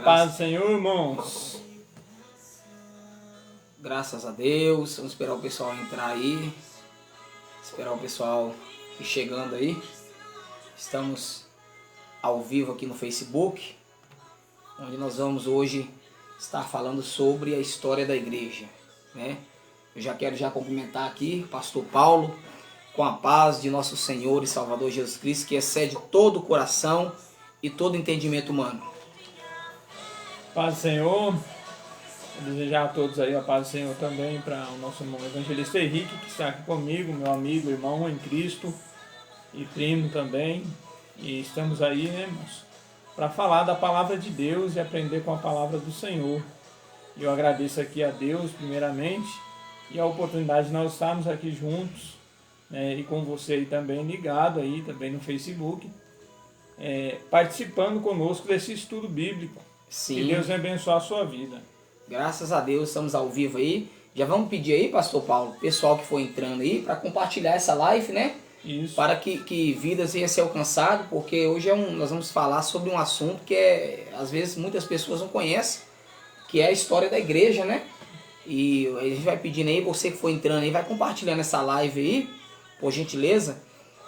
Paz do Senhor, irmãos. Graças a Deus. Vamos esperar o pessoal entrar aí. Esperar o pessoal ir chegando aí. Estamos ao vivo aqui no Facebook, onde nós vamos hoje estar falando sobre a história da igreja, né? Eu já quero cumprimentar aqui o pastor Paulo, com a paz de nosso Senhor e Salvador Jesus Cristo, que excede todo o coração e todo entendimento humano. Paz do Senhor. Vou desejar a todos aí a paz do Senhor também para o nosso irmão evangelista Henrique, que está aqui comigo, meu amigo, irmão em Cristo e primo também. E estamos aí, né, irmãos, para falar da palavra de Deus e aprender com a palavra do Senhor. E eu agradeço aqui a Deus, primeiramente, e a oportunidade de nós estarmos aqui juntos, né, e com você aí também ligado aí, também no Facebook, participando conosco desse estudo bíblico. Sim. Que Deus abençoe a sua vida. Graças a Deus, estamos ao vivo aí. Já vamos pedir aí, pastor Paulo, pessoal que for entrando aí, para compartilhar essa live, né? Isso. Para que vidas venham a ser alcançadas, porque hoje nós vamos falar sobre um assunto que às vezes muitas pessoas não conhecem, que é a história da igreja, né? E a gente vai pedindo aí, você que for entrando aí, vai compartilhando essa live aí, por gentileza,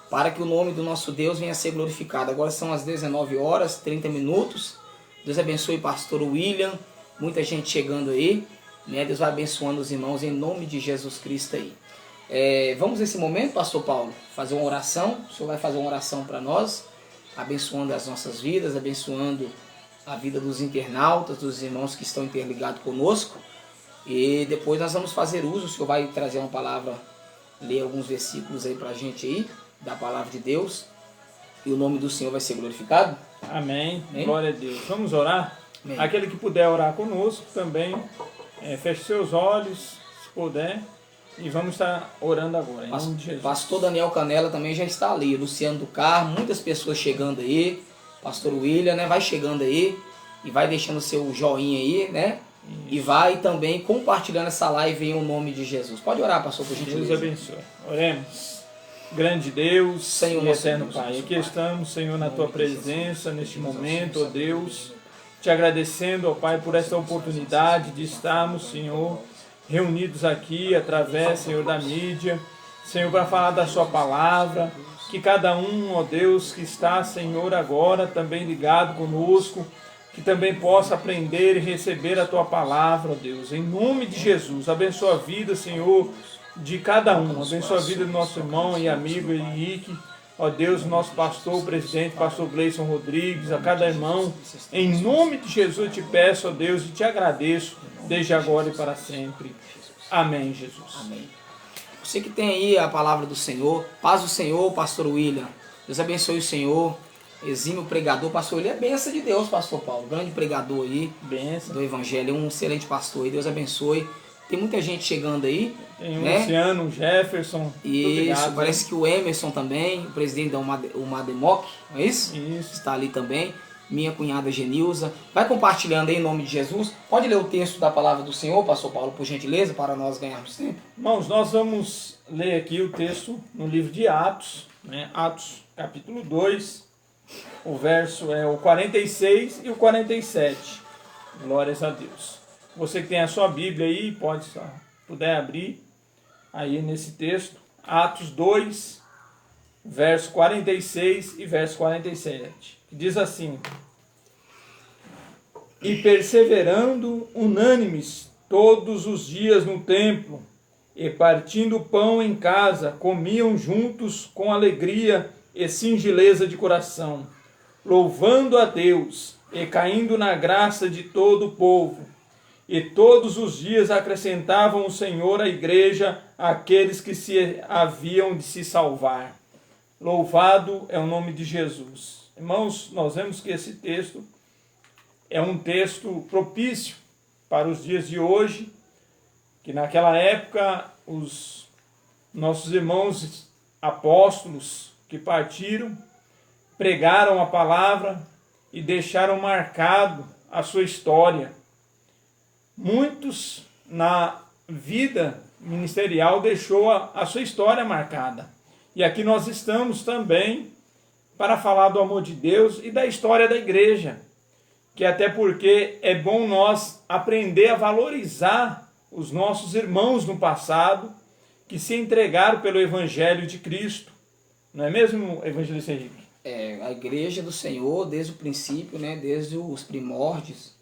para que o nome do nosso Deus venha a ser glorificado. Agora são as 19h30. Deus abençoe o pastor William, muita gente chegando aí, né? Deus vai abençoando os irmãos em nome de Jesus Cristo aí. Vamos nesse momento, pastor Paulo, fazer uma oração. O senhor vai fazer uma oração para nós, abençoando as nossas vidas, abençoando a vida dos internautas, dos irmãos que estão interligados conosco. E depois nós vamos fazer uso, o senhor vai trazer uma palavra, ler alguns versículos aí para a gente aí, da palavra de Deus, e o nome do Senhor vai ser glorificado. Amém. Amém. Glória a Deus. Vamos orar? Amém. Aquele que puder orar conosco também, feche seus olhos, se puder, e vamos estar orando agora, em nome de Jesus. Pastor Daniel Canela também já está ali, Luciano do Carmo, muitas pessoas chegando aí, pastor William, né, vai chegando aí, e vai deixando seu joinha aí, né, isso. E vai também compartilhando essa live em nome de Jesus. Pode orar, pastor, por gentileza. Deus abençoe. Oremos. Grande Deus, Senhor, e eterno Pai, aqui estamos, Senhor, na Tua presença, neste momento, ó Deus, te agradecendo, ó Pai, por esta oportunidade de estarmos, Senhor, reunidos aqui através, Senhor, da mídia, Senhor, para falar da Sua palavra, que cada um, ó Deus, que está, Senhor, agora também ligado conosco, que também possa aprender e receber a Tua palavra, ó Deus, em nome de Jesus. Abençoa a vida, Senhor, de cada um, abençoa a vida do nosso irmão e amigo Henrique, ó Deus, nosso pastor, o presidente, pastor Gleison Rodrigues, a cada irmão, em nome de Jesus eu te peço, ó Deus, e te agradeço, desde agora e para sempre. Amém, Jesus. Amém. Você que tem aí a palavra do Senhor, paz do Senhor, pastor William, Deus abençoe o Senhor, exímio pregador, pastor William é bênção de Deus, pastor Paulo, grande pregador aí, bênção do evangelho, um excelente pastor aí, Deus abençoe. Tem muita gente chegando aí. Tem o Luciano, o Jefferson. Isso, obrigado, parece que o Emerson também, o presidente da Umademoc, não é isso? Isso. Está ali também. Minha cunhada Genilza. Vai compartilhando aí em nome de Jesus. Pode ler o texto da palavra do Senhor, pastor Paulo, por gentileza, para nós ganharmos tempo. Irmãos, nós vamos ler aqui o texto no livro de Atos, né? Atos capítulo 2, o verso é o 46 e o 47. Glórias a Deus. Você que tem a sua Bíblia aí, puder abrir aí nesse texto, Atos 2, verso 46 e verso 47, que diz assim: E perseverando unânimes todos os dias no templo, e partindo o pão em casa, comiam juntos com alegria e singeleza de coração, louvando a Deus e caindo na graça de todo o povo. E todos os dias acrescentavam o Senhor à igreja aqueles que se haviam de se salvar. Louvado é o nome de Jesus. Irmãos, nós vemos que esse texto é um texto propício para os dias de hoje, que naquela época os nossos irmãos apóstolos que partiram, pregaram a palavra e deixaram marcado a sua história. Muitos na vida ministerial deixou a sua história marcada. E aqui nós estamos também para falar do amor de Deus e da história da igreja. que até porque é bom nós aprender a valorizar os nossos irmãos no passado, que se entregaram pelo Evangelho de Cristo. Não é mesmo, evangelista Henrique? A igreja do Senhor, desde o princípio, né, desde os primórdios,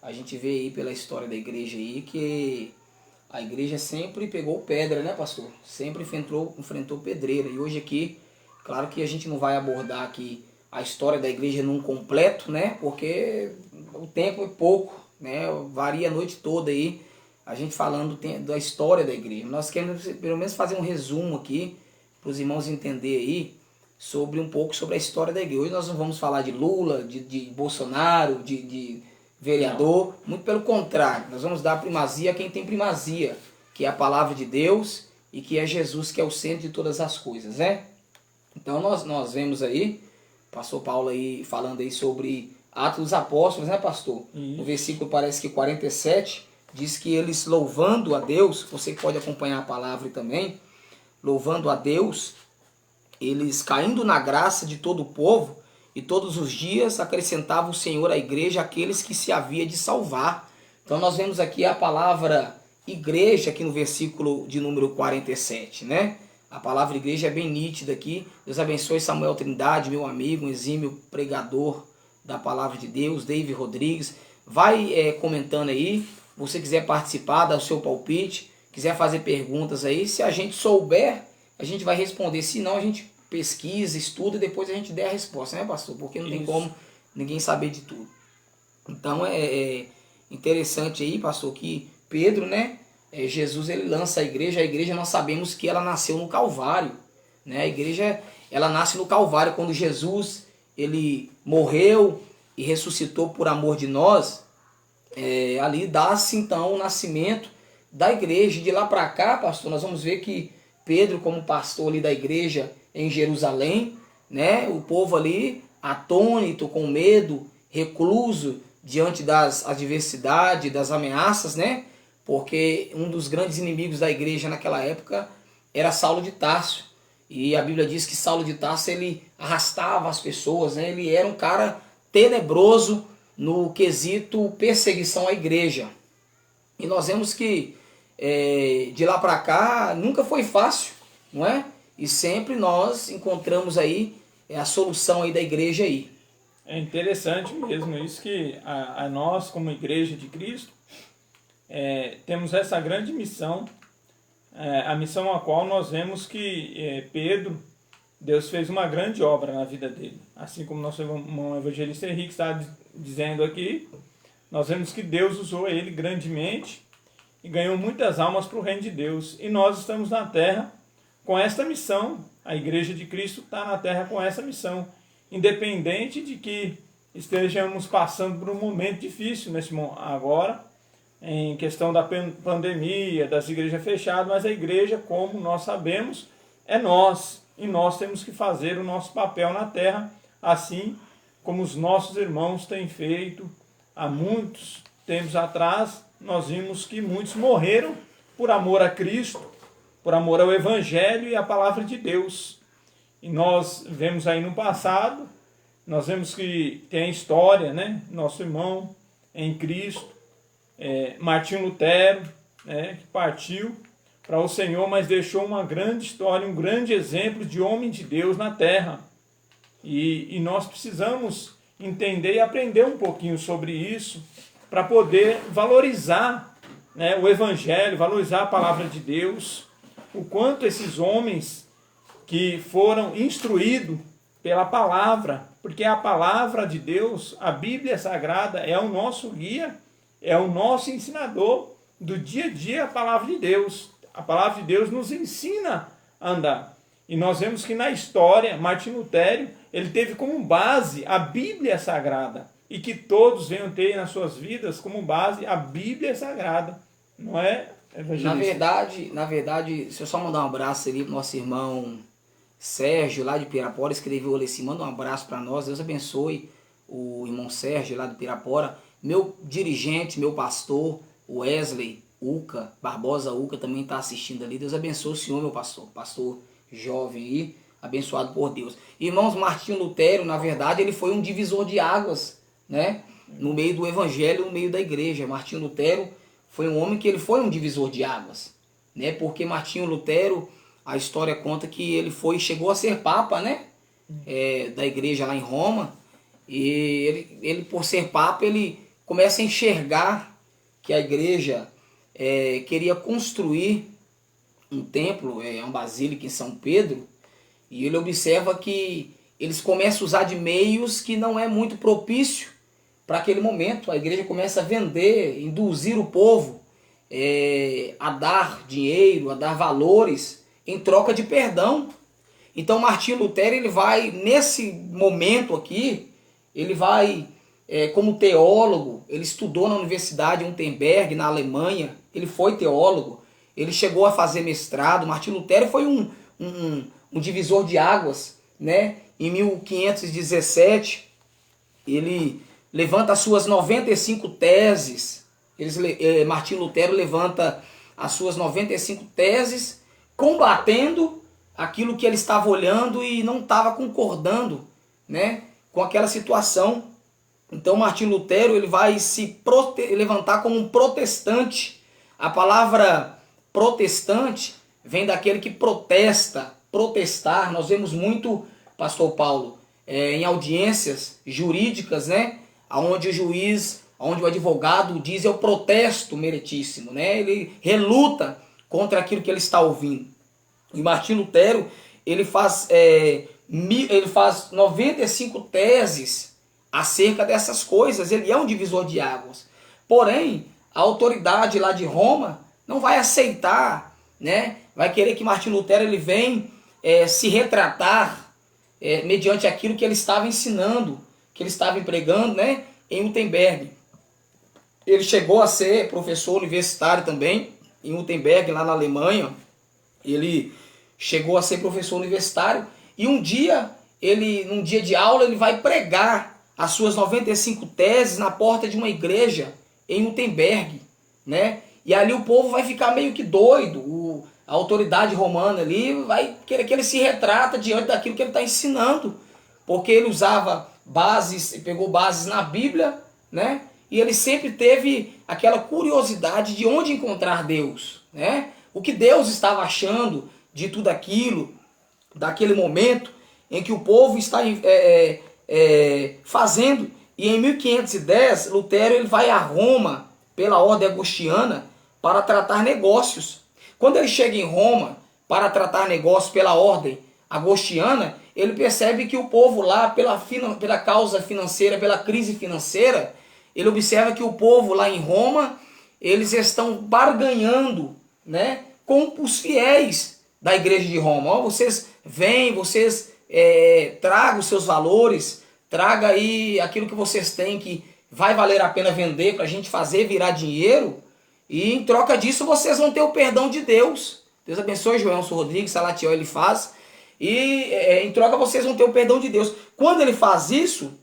a gente vê aí pela história da igreja aí que a igreja sempre pegou pedra, né, pastor? Sempre enfrentou pedreira. E hoje aqui, claro que a gente não vai abordar aqui a história da igreja num completo, né? Porque o tempo é pouco, né? Varia a noite toda aí, a gente falando da história da igreja. Nós queremos pelo menos fazer um resumo aqui, para os irmãos entenderem aí, um pouco sobre a história da igreja. Hoje nós não vamos falar de Lula, de Bolsonaro, de vereador, muito pelo contrário, nós vamos dar primazia a quem tem primazia, que é a palavra de Deus e que é Jesus, que é o centro de todas as coisas, né? Então nós vemos aí, pastor Paulo aí falando aí sobre Atos dos Apóstolos, né, pastor? No versículo parece que 47, diz que eles louvando a Deus, você pode acompanhar a palavra também, louvando a Deus, eles caindo na graça de todo o povo, e todos os dias acrescentava o Senhor à igreja aqueles que se havia de salvar. Então nós vemos aqui a palavra igreja aqui no versículo de número 47, né? A palavra igreja é bem nítida aqui. Deus abençoe Samuel Trindade, meu amigo, um exímio pregador da palavra de Deus, David Rodrigues. Vai comentando aí, você quiser participar, dar o seu palpite, quiser fazer perguntas aí, se a gente souber, a gente vai responder, se não a gente pesquisa, estuda e depois a gente der a resposta, né, pastor? Porque não tem como ninguém saber de tudo. Então é interessante aí, pastor, que Pedro, né, Jesus ele lança a igreja nós sabemos que ela nasceu no Calvário, né? A igreja ela nasce no Calvário, quando Jesus ele morreu e ressuscitou por amor de nós, ali dá-se então o nascimento da igreja. De lá para cá, pastor, nós vamos ver que Pedro, como pastor ali da igreja em Jerusalém, né, o povo ali atônito, com medo, recluso diante das adversidades, das ameaças, né? Porque um dos grandes inimigos da igreja naquela época era Saulo de Tarso. E a Bíblia diz que Saulo de Tarso ele arrastava as pessoas, né? Ele era um cara tenebroso no quesito perseguição à igreja. E nós vemos que de lá para cá nunca foi fácil, não é? E sempre nós encontramos aí a solução aí da igreja aí. É interessante mesmo isso, que a nós como igreja de Cristo temos essa grande missão, a missão a qual nós vemos que Pedro, Deus fez uma grande obra na vida dele. Assim como nosso irmão evangelista Henrique está dizendo aqui, nós vemos que Deus usou ele grandemente e ganhou muitas almas para o reino de Deus. E nós estamos na terra com esta missão. A igreja de Cristo está na terra com essa missão. Independente de que estejamos passando por um momento difícil agora, em questão da pandemia, das igrejas fechadas, mas a igreja, como nós sabemos, é nós. E nós temos que fazer o nosso papel na terra, assim como os nossos irmãos têm feito há muitos tempos atrás. Nós vimos que muitos morreram por amor a Cristo, por amor ao Evangelho e à Palavra de Deus. E nós vemos aí no passado, nós vemos que tem a história, né? Nosso irmão em Cristo, Martinho Lutero, que partiu para o Senhor, mas deixou uma grande história, um grande exemplo de homem de Deus na terra. E nós precisamos entender e aprender um pouquinho sobre isso, para poder valorizar, né, o Evangelho, valorizar a Palavra de Deus, o quanto esses homens que foram instruídos pela palavra, porque a palavra de Deus, a Bíblia Sagrada, é o nosso guia, é o nosso ensinador do dia a dia. A palavra de Deus, a palavra de Deus nos ensina a andar. E nós vemos que na história, Martinho Lutero, ele teve como base a Bíblia Sagrada, e que todos venham ter nas suas vidas como base a Bíblia Sagrada, não é, evangelista? Na verdade, se eu só mandar um abraço ali pro nosso irmão Sérgio, lá de Pirapora, escreveu ali assim, manda um abraço para nós, Deus abençoe o irmão Sérgio, lá de Pirapora, meu dirigente, meu pastor, Wesley Uca, Barbosa Uca, também está assistindo ali, Deus abençoe o senhor, meu pastor jovem aí, abençoado por Deus. Irmãos, Martinho Lutero, na verdade, ele foi um divisor de águas, né? no meio do evangelho, no meio da igreja. Martinho Lutero foi um homem que ele foi um divisor de águas, né? Porque Martinho Lutero, a história conta que ele chegou a ser papa, né? Da igreja lá em Roma. E ele por ser papa, ele começa a enxergar que a igreja queria construir um templo, uma basílica em São Pedro, e ele observa que eles começam a usar de meios que não é muito propício para aquele momento. A igreja começa a vender, induzir o povo a dar dinheiro, a dar valores em troca de perdão. Então Martinho Lutero, ele vai, nesse momento aqui, ele vai como teólogo, ele estudou na Universidade de Wittenberg, na Alemanha, ele foi teólogo, ele chegou a fazer mestrado. Martinho Lutero foi um divisor de águas, né? Em 1517, ele levanta as suas 95 teses. Martinho Lutero levanta as suas 95 teses, combatendo aquilo que ele estava olhando e não estava concordando, né, com aquela situação. Então Martinho Lutero, ele vai se levantar como um protestante. A palavra protestante vem daquele que protesta, protestar. Nós vemos muito, pastor Paulo, em audiências jurídicas, né, onde o juiz, onde o advogado diz: eu protesto, meritíssimo, né? Ele reluta contra aquilo que ele está ouvindo. E Martinho Lutero, ele faz 95 teses acerca dessas coisas. Ele é um divisor de águas. Porém, a autoridade lá de Roma não vai aceitar, né? Vai querer que Martinho Lutero ele venha se retratar mediante aquilo que ele estava ensinando, que ele estava empregando, né, em Wittenberg. Ele chegou a ser professor universitário também em Wittenberg, lá na Alemanha. Ele chegou a ser professor universitário e num dia de aula, ele vai pregar as suas 95 teses na porta de uma igreja em Wittenberg, né? E ali o povo vai ficar meio que doido. A autoridade romana ali vai querer que ele se retrata diante daquilo que ele está ensinando, porque ele usava pegou bases na Bíblia, né? E ele sempre teve aquela curiosidade de onde encontrar Deus, né? O que Deus estava achando de tudo aquilo, daquele momento em que o povo está fazendo. E em 1510, Lutero ele vai a Roma pela ordem agostiniana para tratar negócios. Quando ele chega em Roma para tratar negócios pela ordem agostiniana, ele percebe que o povo lá, pela causa financeira, pela crise financeira, ele observa que o povo lá em Roma, eles estão barganhando, né, com os fiéis da igreja de Roma. Ó, vocês vêm, vocês tragam os seus valores, traga aí aquilo que vocês têm que vai valer a pena vender para a gente fazer virar dinheiro, e em troca disso vocês vão ter o perdão de Deus. Deus abençoe Joelson Rodrigues, Salatiel ele faz, e em troca vocês vão ter o perdão de Deus. Quando ele faz isso,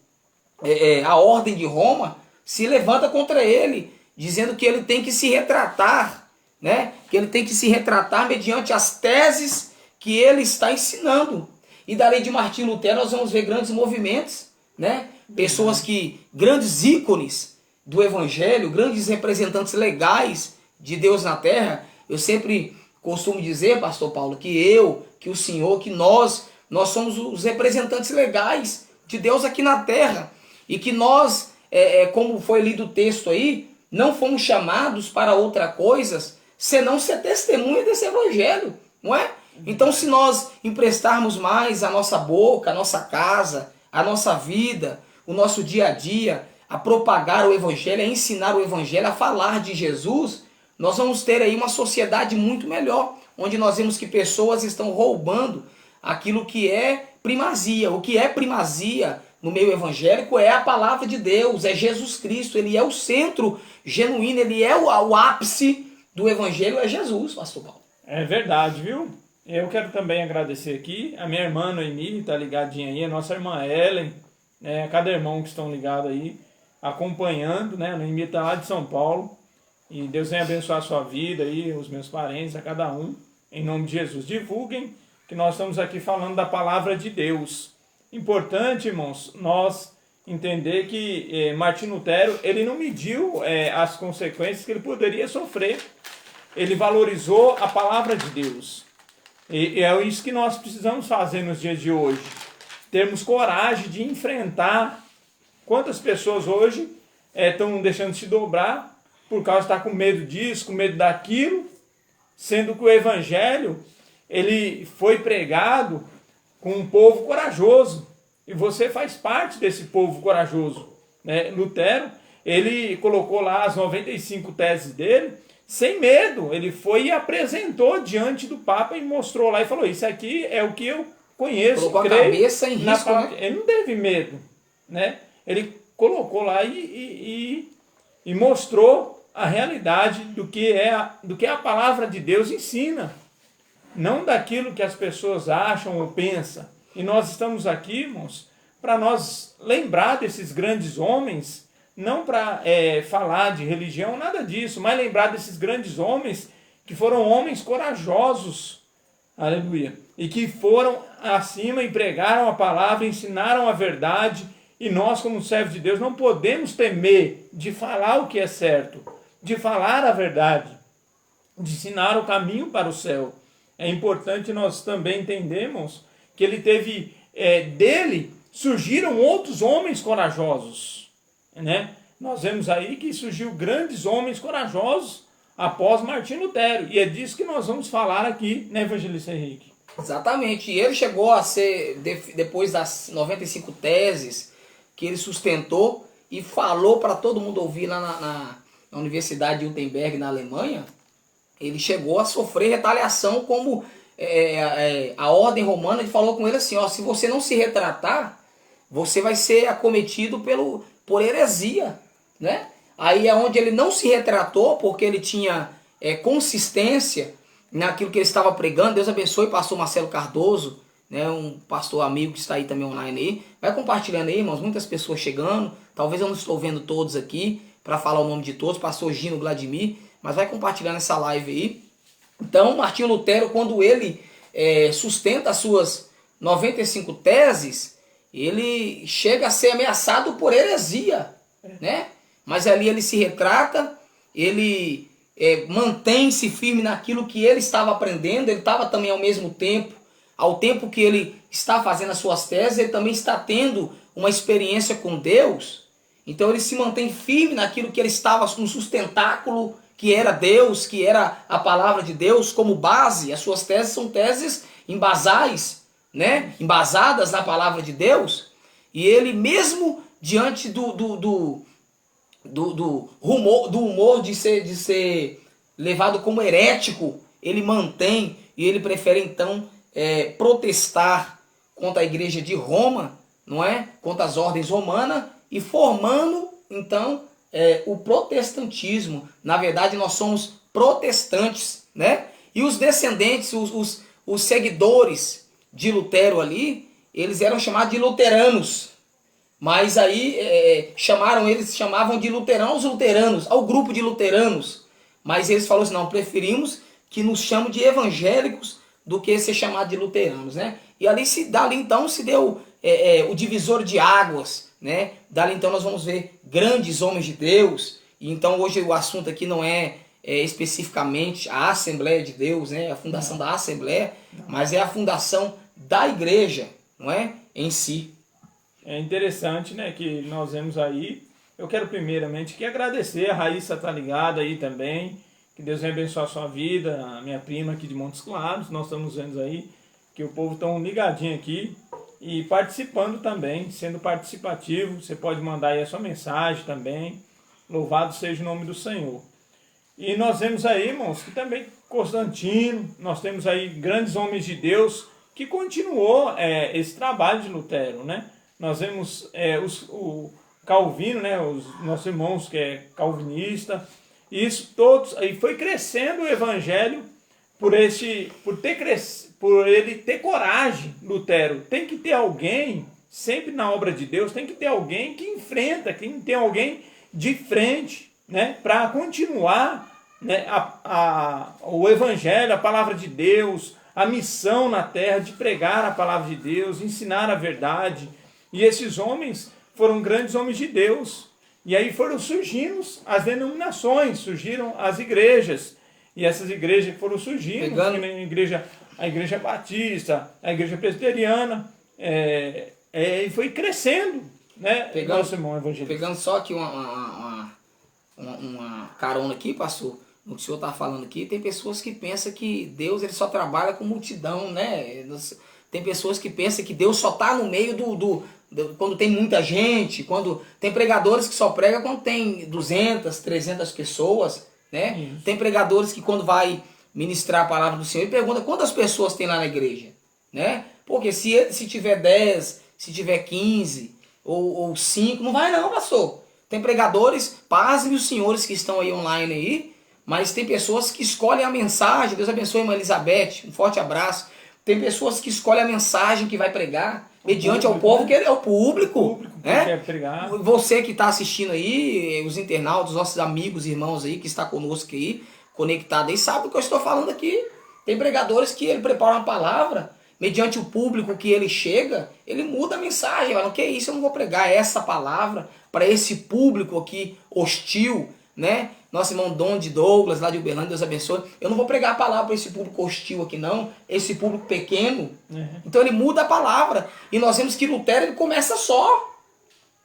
a ordem de Roma se levanta contra ele, dizendo que ele tem que se retratar, né? Que ele tem que se retratar mediante as teses que ele está ensinando. E da lei de Martinho Lutero nós vamos ver grandes movimentos, né? Pessoas grandes ícones do evangelho, grandes representantes legais de Deus na terra. Eu sempre costumo dizer, pastor Paulo, que o senhor, que nós somos os representantes legais de Deus aqui na terra. E que nós, como foi lido o texto aí, não fomos chamados para outra coisa senão ser testemunha desse evangelho, não é? Então, se nós emprestarmos mais a nossa boca, a nossa casa, a nossa vida, o nosso dia a dia, a propagar o evangelho, a ensinar o evangelho, a falar de Jesus, nós vamos ter aí uma sociedade muito melhor, onde nós vemos que pessoas estão roubando aquilo que é primazia. O que é primazia no meio evangélico é a palavra de Deus, é Jesus Cristo. Ele é o centro genuíno, ele é o ápice do evangelho, é Jesus, pastor Paulo. É verdade, viu? Eu quero também agradecer aqui a minha irmã Noemi, tá ligadinha aí, a nossa irmã Ellen, cada irmão que estão ligados aí, acompanhando, né? A Noemi tá lá de São Paulo, e Deus venha abençoar a sua vida aí, os meus parentes, a cada um, em nome de Jesus. Divulguem que nós estamos aqui falando da palavra de Deus. Importante, irmãos, nós entender que Martinho Lutero, ele não mediu as consequências que ele poderia sofrer. Ele valorizou a palavra de Deus. E é isso que nós precisamos fazer nos dias de hoje. Termos coragem de enfrentar. Quantas pessoas hoje estão deixando de se dobrar por causa de estar com medo disso, com medo daquilo, sendo que o evangelho ele foi pregado com um povo corajoso. E você faz parte desse povo corajoso, né? Lutero, ele colocou lá as 95 teses dele, sem medo. Ele foi e apresentou diante do Papa e mostrou lá e falou, isso aqui é o que eu conheço. Colocou a cabeça em risco, né? Ele não teve medo, né? Ele colocou lá e mostrou a realidade do que a palavra de Deus ensina. Não daquilo que as pessoas acham ou pensam. E nós estamos aqui, irmãos, para nós lembrar desses grandes homens, não para falar de religião, nada disso, mas lembrar desses grandes homens que foram homens corajosos, aleluia, e que foram acima e pregaram a palavra, ensinaram a verdade, e nós, como servos de Deus, não podemos temer de falar o que é certo, de falar a verdade, de ensinar o caminho para o céu. É importante nós também entendermos que ele teve, dele surgiram outros homens corajosos, né? Nós vemos aí que surgiu grandes homens corajosos após Martinho Lutero, e é disso que nós vamos falar aqui, né, Evangelista Henrique? Exatamente, e ele chegou a ser, depois das 95 teses que ele sustentou e falou para todo mundo ouvir lá na Universidade de Wittenberg, na Alemanha, ele chegou a sofrer retaliação, como a ordem romana falou com ele assim, ó, se você não se retratar, você vai ser acometido por heresia, né? Aí é onde ele não se retratou, porque ele tinha consistência naquilo que ele estava pregando. Deus abençoe o pastor Marcelo Cardoso, né, um pastor amigo que está aí também online aí. Vai compartilhando aí, irmãos, muitas pessoas chegando. Talvez eu não estou vendo todos aqui para falar o nome de todos, pastor Gino Vladimir, mas vai compartilhando essa live aí. Então, Martinho Lutero, quando ele sustenta as suas 95 teses, ele chega a ser ameaçado por heresia, né? Mas ali ele se retrata, ele mantém-se firme naquilo que ele estava aprendendo. Ele estava também ao tempo que ele está fazendo as suas teses, ele também está tendo uma experiência com Deus. Então ele se mantém firme naquilo que ele estava, no sustentáculo que era Deus, que era a palavra de Deus como base. As suas teses são teses embasais, né? Embasadas na palavra de Deus. E ele mesmo diante do humor de ser levado como herético, ele mantém e ele prefere então protestar contra a igreja de Roma, não é? Contra as ordens romanas, e formando então o protestantismo. Na verdade nós somos protestantes, né? E os descendentes, os seguidores de Lutero ali, eles eram chamados de luteranos. Mas aí eles chamavam de luteranos, ao grupo de luteranos. Mas eles falaram assim, não, preferimos que nos chamem de evangélicos do que ser chamado de luteranos, né? E dali então se deu o divisor de águas, né? Dali então nós vamos ver grandes homens de Deus. E então hoje o assunto aqui não é especificamente a Assembleia de Deus, né? A fundação da Assembleia, mas é a fundação da igreja, não é? Em si. É interessante, né, que nós vemos aí. Eu quero primeiramente agradecer, a Raíssa tá ligada aí também, que Deus venha abençoar a sua vida, a minha prima aqui de Montes Claros. Nós estamos vendo aí que o povo está ligadinho aqui e participando também, sendo participativo. Você pode mandar aí a sua mensagem também. Louvado seja o nome do Senhor. E nós vemos aí, irmãos, que também Constantino, nós temos aí grandes homens de Deus que continuou esse trabalho de Lutero, né? Nós vemos o Calvino, né? Os nossos irmãos que é calvinista, isso todos, e foi crescendo o evangelho por ele ter coragem. Lutero tem que ter alguém, sempre na obra de Deus, tem que ter alguém que enfrenta, tem que ter alguém de frente, né? Para continuar, né? O evangelho, a palavra de Deus, a missão na terra de pregar a palavra de Deus, ensinar a verdade. E esses homens foram grandes homens de Deus. E aí foram surgindo as denominações, surgiram as igrejas. E essas igrejas que foram surgindo, a igreja batista, a igreja presbiteriana, e foi crescendo, né? Nosso irmão evangelista. Pegando só aqui uma carona aqui, pastor, no que o senhor está falando aqui, tem pessoas que pensam que Deus ele só trabalha com multidão, né? Tem pessoas que pensam que Deus só está no meio quando tem muita gente, quando tem pregadores que só pregam quando tem 200, 300 pessoas, né? Isso. Tem pregadores que quando vai ministrar a palavra do Senhor, ele pergunta quantas pessoas tem lá na igreja, né? Porque se tiver 10, se tiver 15 ou 5, não vai não, pastor. Tem pregadores, pasmem os senhores que estão aí online aí, mas tem pessoas que escolhem a mensagem. Deus abençoe a irmã Elizabeth, um forte abraço. Tem pessoas que escolhem a mensagem que vai pregar, mediante ao povo, que é o público né? Que quer pregar. Você que está assistindo aí, os internautas, os nossos amigos, irmãos aí, que está conosco aí, conectado aí, sabe do que eu estou falando aqui. Tem pregadores que ele prepara uma palavra, mediante o público que ele chega, ele muda a mensagem. Fala, que isso, eu não vou pregar essa palavra para esse público aqui hostil, né? Nosso irmão Dom de Douglas, lá de Uberlândia, Deus abençoe. Eu não vou pregar a palavra para esse público hostil aqui não, esse público pequeno. Então ele muda a palavra. E nós vemos que Lutero ele começa só.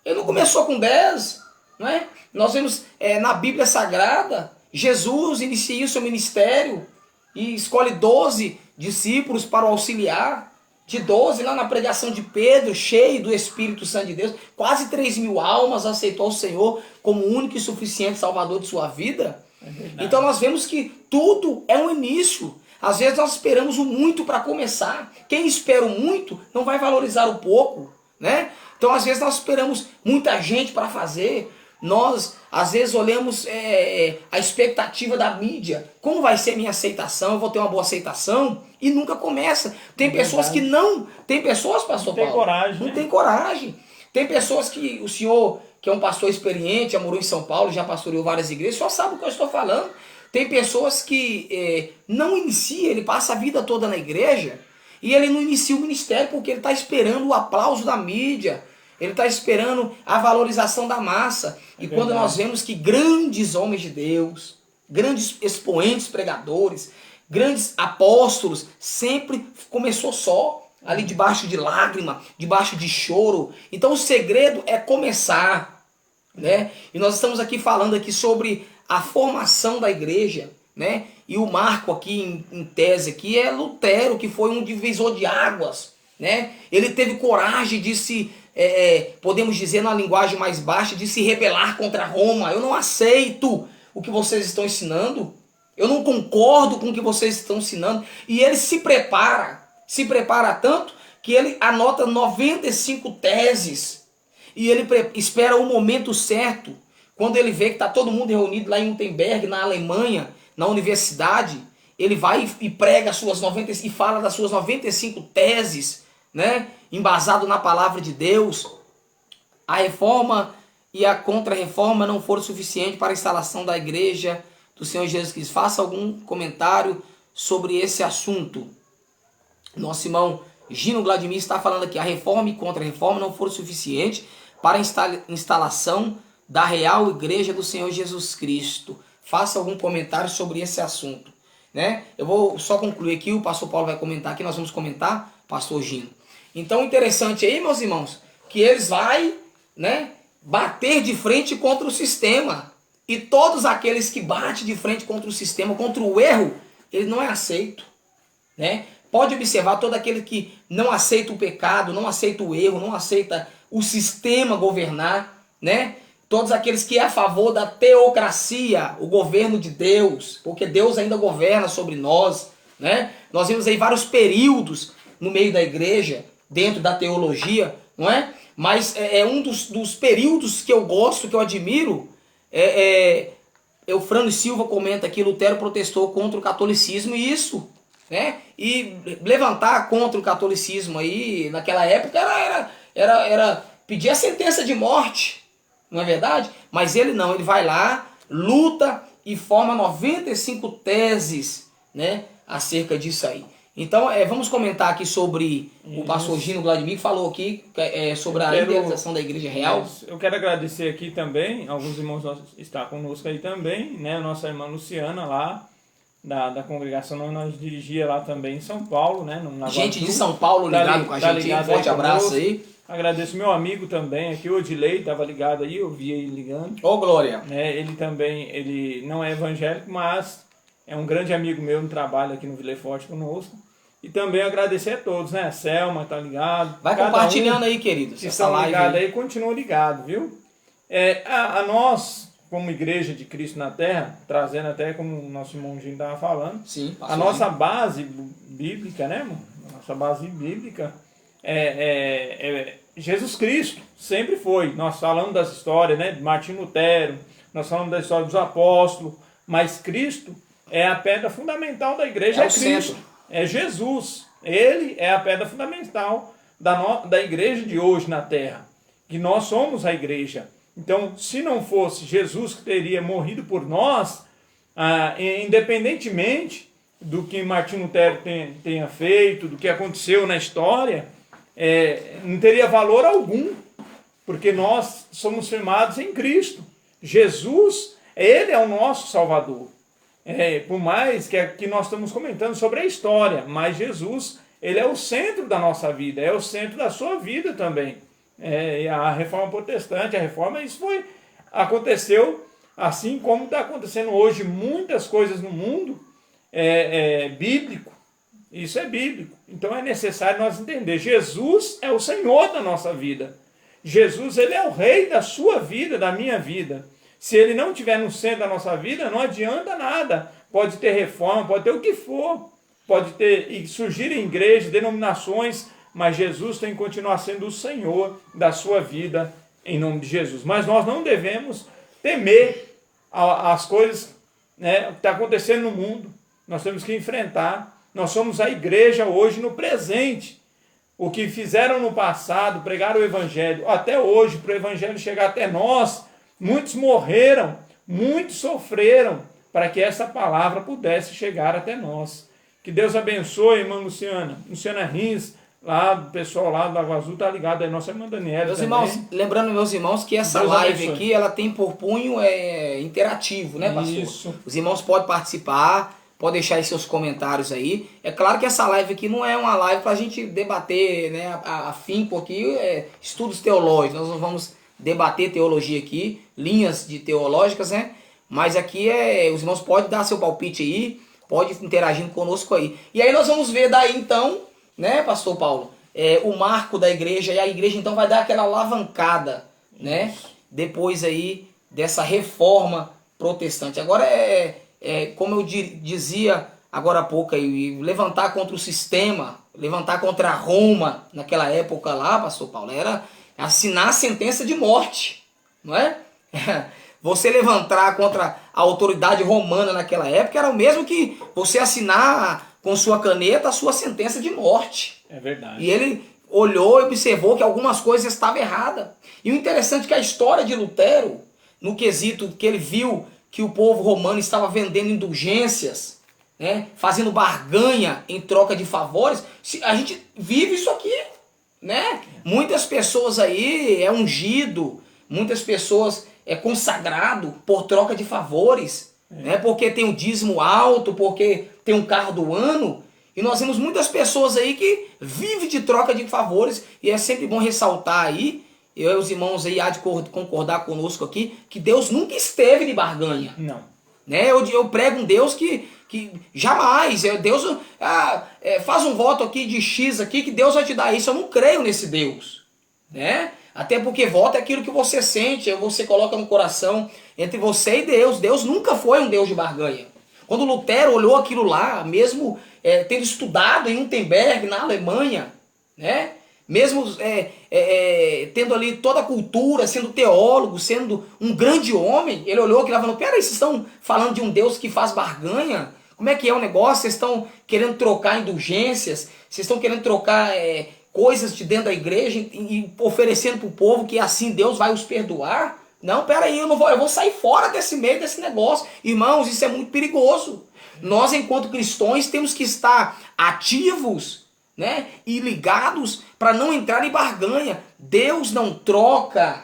Ele não começou com 10, não é? Nós vemos na Bíblia Sagrada, Jesus inicia o seu ministério e escolhe 12 discípulos para o auxiliar. De 12, lá na pregação de Pedro, cheio do Espírito Santo de Deus, quase 3.000 almas aceitou o Senhor como único e suficiente Salvador de sua vida. Então nós vemos que tudo é um início. Às vezes nós esperamos o muito para começar. Quem espera o muito não vai valorizar o pouco, né? Então às vezes nós esperamos muita gente para fazer. Nós, às vezes, olhamos a expectativa da mídia. Como vai ser minha aceitação? Eu vou ter uma boa aceitação? E nunca começa. Tem pessoas que não... Tem pessoas, pastor Paulo? Não tem coragem. Não tem coragem. Tem pessoas que o senhor, que é um pastor experiente, já morou em São Paulo, já pastoreou várias igrejas, só sabe o que eu estou falando. Tem pessoas que não inicia, ele passa a vida toda na igreja e ele não inicia o ministério porque ele está esperando o aplauso da mídia. Ele está esperando a valorização da massa. E quando nós vemos que grandes homens de Deus, grandes expoentes pregadores, grandes apóstolos, sempre começou só, ali debaixo de lágrima, debaixo de choro. Então o segredo é começar, né? E nós estamos aqui falando aqui sobre a formação da igreja, né? E o marco aqui em tese aqui é Lutero, que foi um divisor de águas, né? Ele teve coragem de se... podemos dizer na linguagem mais baixa, de se rebelar contra Roma. Eu não aceito o que vocês estão ensinando, eu não concordo com o que vocês estão ensinando. E ele se prepara tanto que ele anota 95 teses e ele espera o momento certo. Quando ele vê que está todo mundo reunido lá em Wittenberg, na Alemanha, na universidade, ele vai e prega e fala das suas 95 teses, né? Embasado na palavra de Deus. A reforma e a contra-reforma não foram suficientes para a instalação da igreja do Senhor Jesus Cristo. Faça algum comentário sobre esse assunto. Nosso irmão Gino Vladimir está falando aqui, a reforma e contra-reforma não foram suficientes para a instalação da real igreja do Senhor Jesus Cristo. Faça algum comentário sobre esse assunto, né? Eu vou só concluir aqui, o pastor Paulo vai comentar aqui, nós vamos comentar, pastor Gino. Então, interessante aí, meus irmãos, que eles vão, né, bater de frente contra o sistema. E todos aqueles que batem de frente contra o sistema, contra o erro, ele não é aceito, né? Pode observar, todo aquele que não aceita o pecado, não aceita o erro, não aceita o sistema governar, né? Todos aqueles que é a favor da teocracia, o governo de Deus, porque Deus ainda governa sobre nós, né? Nós vimos aí vários períodos no meio da igreja, dentro da teologia, não é? Mas é um dos períodos que eu gosto, que eu admiro, Eufrânio Silva comenta que Lutero protestou contra o catolicismo e isso, né? E levantar contra o catolicismo aí, naquela época, era pedir a sentença de morte, não é verdade? Mas ele não, ele vai lá, luta e forma 95 teses, né, acerca disso aí. Então, vamos comentar aqui sobre o pastor Gino Vladimir, que falou aqui sobre a idealização da igreja real. Eu quero agradecer aqui também, alguns irmãos estão conosco aí também, né? A nossa irmã Luciana lá, da congregação onde nós dirigia lá também em São Paulo, né? Gente de São Paulo ligado com a gente, um forte abraço aí. Agradeço meu amigo também aqui, o Odilei, estava ligado aí, eu vi ele ligando. Ô, Glória! Ele também, ele não é evangélico, mas é um grande amigo meu no trabalho aqui no Vila Forte conosco. E também agradecer a todos, né? A Selma tá ligado. Vai compartilhando aí, queridos. Se estão ligados aí, continua ligado, viu? A nós, como Igreja de Cristo na Terra, trazendo até como o nosso irmãozinho estava falando, sim, a nossa base bíblica, né, irmão? A nossa base bíblica é Jesus Cristo, sempre foi. Nós falamos das histórias, né, de Martinho Lutero, nós falamos da história dos apóstolos, mas Cristo é a pedra fundamental da igreja, é Cristo, é Jesus. Ele é a pedra fundamental da igreja de hoje na terra, que nós somos a igreja. Então, se não fosse Jesus que teria morrido por nós, independentemente do que Martinho Lutero tenha feito, do que aconteceu na história, não teria valor algum, porque nós somos firmados em Cristo. Jesus, Ele é o nosso Salvador. Por mais que nós estamos comentando sobre a história, mas Jesus, Ele é o centro da nossa vida, é o centro da sua vida também. A reforma protestante, aconteceu assim como está acontecendo hoje muitas coisas no mundo, bíblico. Isso é bíblico. Então é necessário nós entender. Jesus é o Senhor da nossa vida. Jesus, Ele é o Rei da sua vida, da minha vida. Se Ele não estiver no centro da nossa vida, não adianta nada. Pode ter reforma, pode ter o que for. Pode surgir em igrejas, denominações, mas Jesus tem que continuar sendo o Senhor da sua vida, em nome de Jesus. Mas nós não devemos temer as coisas, né, que está acontecendo no mundo. Nós temos que enfrentar. Nós somos a igreja hoje no presente. O que fizeram no passado, pregaram o Evangelho, até hoje, para o Evangelho chegar até nós, muitos morreram, muitos sofreram, para que essa palavra pudesse chegar até nós. Que Deus abençoe, irmã Luciana Rins, lá do pessoal lá do Lago Azul, tá ligado aí, nossa irmã Daniela. Meus irmãos, lembrando meus irmãos que essa live aqui, ela tem por punho interativo, né, pastor? Isso. Os irmãos podem participar, podem deixar aí seus comentários aí. É claro que essa live aqui não é uma live para a gente debater, né, afinco aqui, estudos teológicos. Nós não vamos debater teologia aqui, linhas teológicas, né? Mas aqui os irmãos podem dar seu palpite aí, pode interagindo conosco aí. E aí nós vamos ver daí então, né, pastor Paulo, o marco da igreja, e a igreja então vai dar aquela alavancada, né, depois aí dessa reforma protestante. Agora como eu dizia agora há pouco aí, levantar contra o sistema, levantar contra Roma naquela época lá, pastor Paulo, era assinar a sentença de morte, não é? Você levantar contra a autoridade romana naquela época era o mesmo que você assinar com sua caneta a sua sentença de morte. É verdade. E ele olhou e observou que algumas coisas estavam erradas. E o interessante é que a história de Lutero, no quesito que ele viu que o povo romano estava vendendo indulgências, né, fazendo barganha em troca de favores, a gente vive isso aqui, né? Muitas pessoas aí ungido, muitas pessoas consagrado por troca de favores, né? Porque tem o dízimo alto, porque tem um carro do ano, e nós vemos muitas pessoas aí que vivem de troca de favores, e é sempre bom ressaltar aí, eu e os irmãos aí há de concordar conosco aqui, que Deus nunca esteve de barganha. Não. Né? Eu prego um Deus que jamais, Deus faz um voto aqui de X aqui, que Deus vai te dar isso. Eu não creio nesse Deus. Né? Até porque voto é aquilo que você sente, você coloca no coração entre você e Deus. Deus nunca foi um Deus de barganha. Quando Lutero olhou aquilo lá, mesmo tendo estudado em Wittenberg, na Alemanha, né? Mesmo tendo ali toda a cultura, sendo teólogo, sendo um grande homem, ele olhou aquilo e falou: peraí, vocês estão falando de um Deus que faz barganha? Como é que é o negócio? Vocês estão querendo trocar indulgências? Vocês estão querendo trocar coisas de dentro da igreja e oferecendo para o povo que assim Deus vai os perdoar? Não, peraí, eu vou sair fora desse meio desse negócio. Irmãos, isso é muito perigoso. Nós, enquanto cristãos, temos que estar ativos, né, e ligados para não entrar em barganha. Deus não troca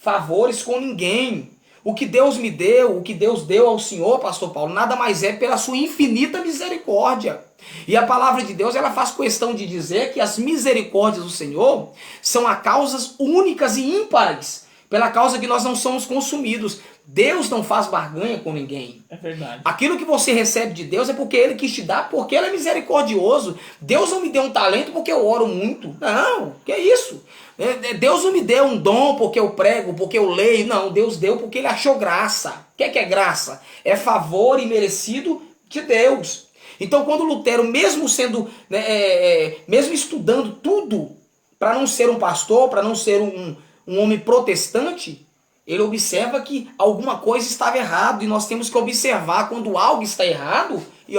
favores com ninguém. O que Deus me deu, o que Deus deu ao Senhor, pastor Paulo, nada mais é pela sua infinita misericórdia. E a palavra de Deus, ela faz questão de dizer que as misericórdias do Senhor são a causas únicas e ímpares, pela causa que nós não somos consumidos. Deus não faz barganha com ninguém. É verdade. Aquilo que você recebe de Deus é porque Ele quis te dar, porque Ele é misericordioso. Deus não me deu um talento porque eu oro muito. Não, que é isso? Deus não me deu um dom porque eu prego, porque eu leio. Não, Deus deu porque Ele achou graça. O que é graça? É favor imerecido de Deus. Então, quando Lutero, mesmo sendo, mesmo estudando tudo, para não ser um pastor, para não ser um homem protestante, ele observa que alguma coisa estava errado, e nós temos que observar quando algo está errado e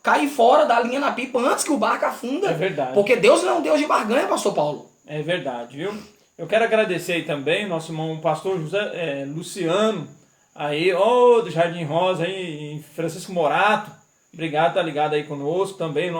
cair fora da linha na pipa antes que o barco afunda. É verdade. Porque Deus não é um Deus de barganha, pastor Paulo. É verdade, viu? Eu quero agradecer aí também nosso irmão pastor José Luciano, aí, do Jardim Rosa, aí, em Francisco Morato. Obrigado, tá ligado aí conosco também.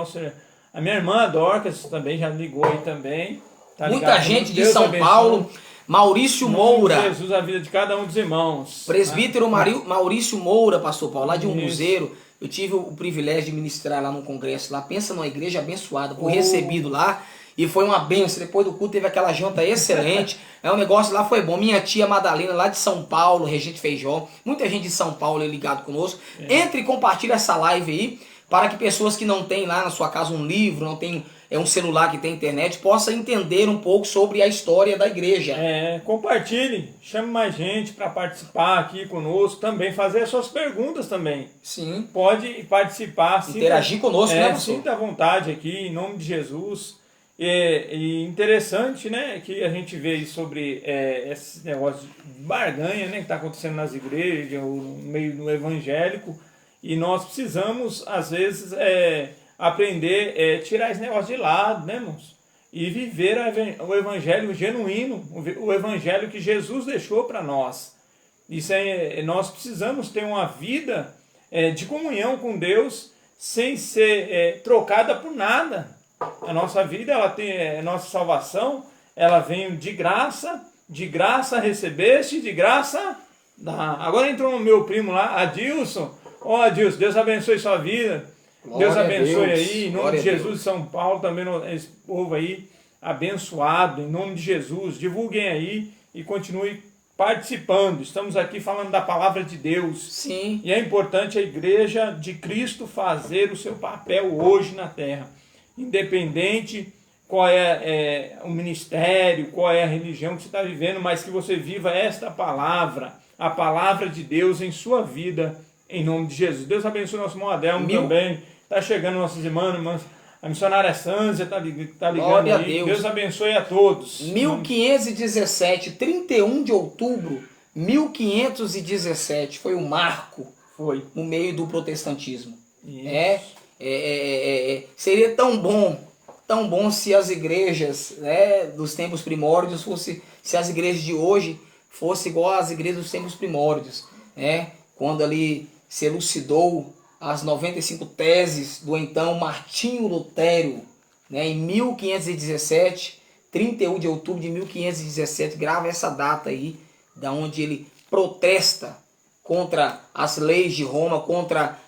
A minha irmã Dorcas também já ligou aí também. Tá muita gente de São Paulo. Maurício Moura. Jesus, a vida de cada um dos irmãos. Presbítero Maurício Moura, pastor Paulo, lá de Umuzeiro. Eu tive o privilégio de ministrar lá no congresso. Lá, pensa numa igreja abençoada. Fui recebido lá e foi uma benção. Depois do culto teve aquela janta excelente. O negócio lá foi bom. Minha tia Madalena, lá de São Paulo, Regente Feijó. Muita gente de São Paulo ligado conosco. Entre e compartilha essa live aí, para que pessoas que não têm lá na sua casa um livro, não tem um celular que tem internet, possa entender um pouco sobre a história da igreja. Compartilhe, chame mais gente para participar aqui conosco, também fazer as suas perguntas também. Sim. Pode participar. Interagir conosco, né, pastor? Sinta à vontade aqui, em nome de Jesus. E interessante, né, que a gente vê sobre esse negócio de barganha, né, que está acontecendo nas igrejas, no meio do evangélico, e nós precisamos, às vezes, aprender a tirar esse negócio de lado, né, irmãos? E viver o evangelho genuíno, o evangelho que Jesus deixou para nós. Nós precisamos ter uma vida de comunhão com Deus sem ser trocada por nada. A nossa vida, a nossa salvação, ela vem de graça recebeste, de graça dá. Agora entrou o meu primo lá, Adilson. Adilson, Deus abençoe sua vida. Glória Deus abençoe Deus. aí, em nome Glória de Jesus, São Paulo também, esse povo aí abençoado, em nome de Jesus. Divulguem aí e continue participando. Estamos aqui falando da palavra de Deus. Sim. E é importante a igreja de Cristo fazer o seu papel hoje na terra. Independente qual é o ministério, qual é a religião que você está vivendo, mas que você viva esta palavra, a palavra de Deus em sua vida, em nome de Jesus. Deus abençoe nosso irmão Adelmo também. Está chegando nossas irmãs, a missionária Sânzia está ligando Glória aí. a Deus. Deus abençoe a todos. 1517, 31 de outubro, 1517, foi o marco no meio do protestantismo. Seria tão bom se as igrejas dos tempos primórdios se as igrejas de hoje fossem igual às igrejas dos tempos primórdios, quando ali se elucidou as 95 teses do então Martinho Lutero, em 1517, 31 de outubro de 1517, grava essa data aí, da onde ele protesta contra as leis de Roma, contra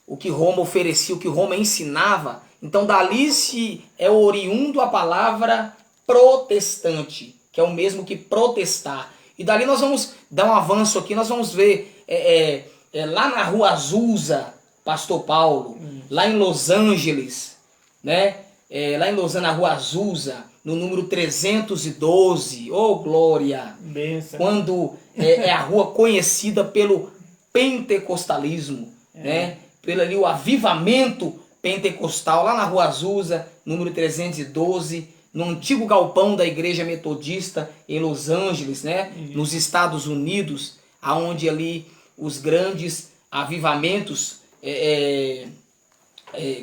o que Roma oferecia, o que Roma ensinava. Então dali se é oriundo a palavra protestante, que é o mesmo que protestar. E dali nós vamos dar um avanço aqui, nós vamos ver lá na Rua Azusa, pastor Paulo, lá em Los Angeles, lá em Los Angeles, na Rua Azusa, no número 312, glória! Benção. Quando é a rua conhecida pelo pentecostalismo, pelo ali o avivamento pentecostal, lá na Rua Azusa, número 312, no antigo galpão da Igreja Metodista em Los Angeles, nos Estados Unidos, aonde ali os grandes avivamentos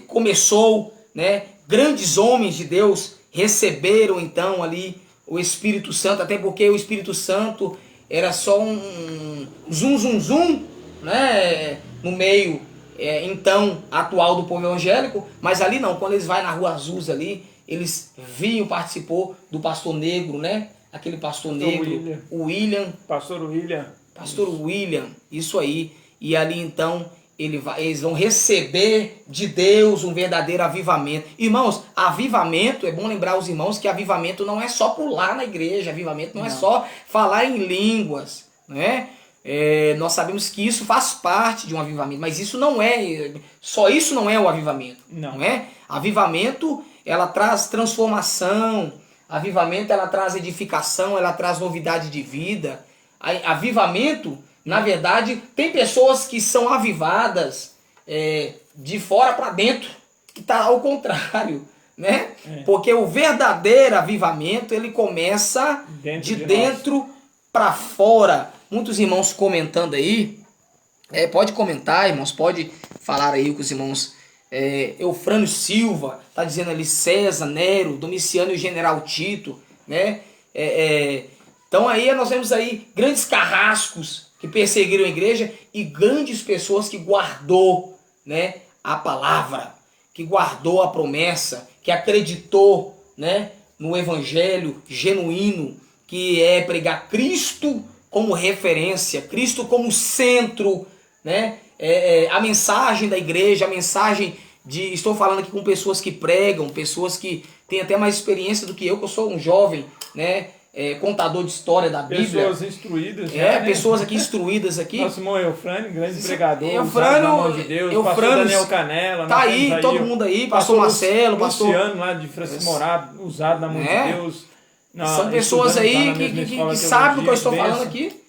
começou, grandes homens de Deus receberam então ali o Espírito Santo, até porque o Espírito Santo era só um zum, no meio então atual do povo evangélico, mas ali não, quando eles vão na Rua Azusa ali, eles viam, participou do pastor negro, né? Aquele pastor negro, o William. Pastor William. Pastor William, isso aí. E ali então eles vão receber de Deus um verdadeiro avivamento. Irmãos, avivamento, é bom lembrar os irmãos que avivamento não é só pular na igreja, avivamento não é só falar em línguas, né? Nós sabemos que isso faz parte de um avivamento, mas isso não é, só isso não é o avivamento, não é? Avivamento, ela traz transformação, avivamento, ela traz edificação, ela traz novidade de vida. Avivamento, na verdade, tem pessoas que são avivadas de fora para dentro, que está ao contrário, né? Porque o verdadeiro avivamento, ele começa de dentro para fora. Muitos irmãos comentando aí, pode comentar, irmãos, pode falar aí com os irmãos. Eufrânio Silva está dizendo ali, César, Nero, Domiciano e o General Tito, né? Então aí nós vemos aí grandes carrascos que perseguiram a igreja e grandes pessoas que guardou, né, a palavra, que guardou a promessa, que acreditou, né, no evangelho genuíno, que é pregar Cristo como referência, Cristo como centro, né? A mensagem da igreja, a mensagem de... Estou falando aqui com pessoas que pregam, pessoas que têm até mais experiência do que eu sou um jovem, né? Contador de história da Bíblia. Pessoas instruídas. Né? Pessoas aqui instruídas aqui. Nosso irmão Eufrânio, grande pregador, Eufrânio, na mão de Deus, pastor Daniel Canela. Tá aí, todo mundo aí, pastor Marcelo, pastor Luciano lá de Francisco Morado, usado na mão de Deus. São pessoas aí que sabem do que eu estou falando aqui.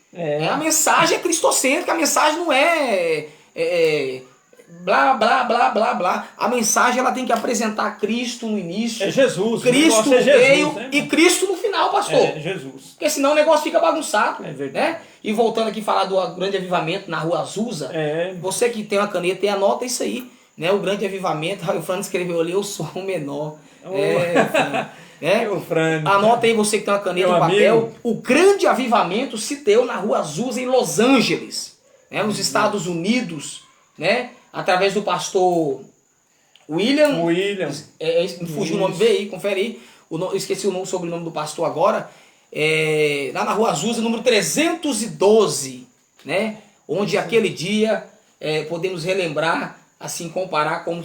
A mensagem é cristocêntrica, a mensagem não blá, blá, blá, blá, blá. A mensagem ela tem que apresentar Cristo no início. É Jesus. Cristo no meio e Cristo no final, pastor. É Jesus. Porque senão o negócio fica bagunçado. É verdade. Né? E voltando aqui a falar do grande avivamento na Rua Azusa, você que tem uma caneta e anota isso aí. Né? O grande avivamento, o Fran escreveu ali, eu sou o menor. Anota aí você que tem uma caneta e um papel. O grande avivamento se deu na Rua Azusa em Los Angeles, né? Nos Estados Unidos, né? Através do pastor William. Fugiu o nome dele aí, confere aí. Esqueci o sobrenome do pastor agora. Lá na Rua Azusa, número 312, né? Onde aquele dia podemos relembrar, assim, comparar como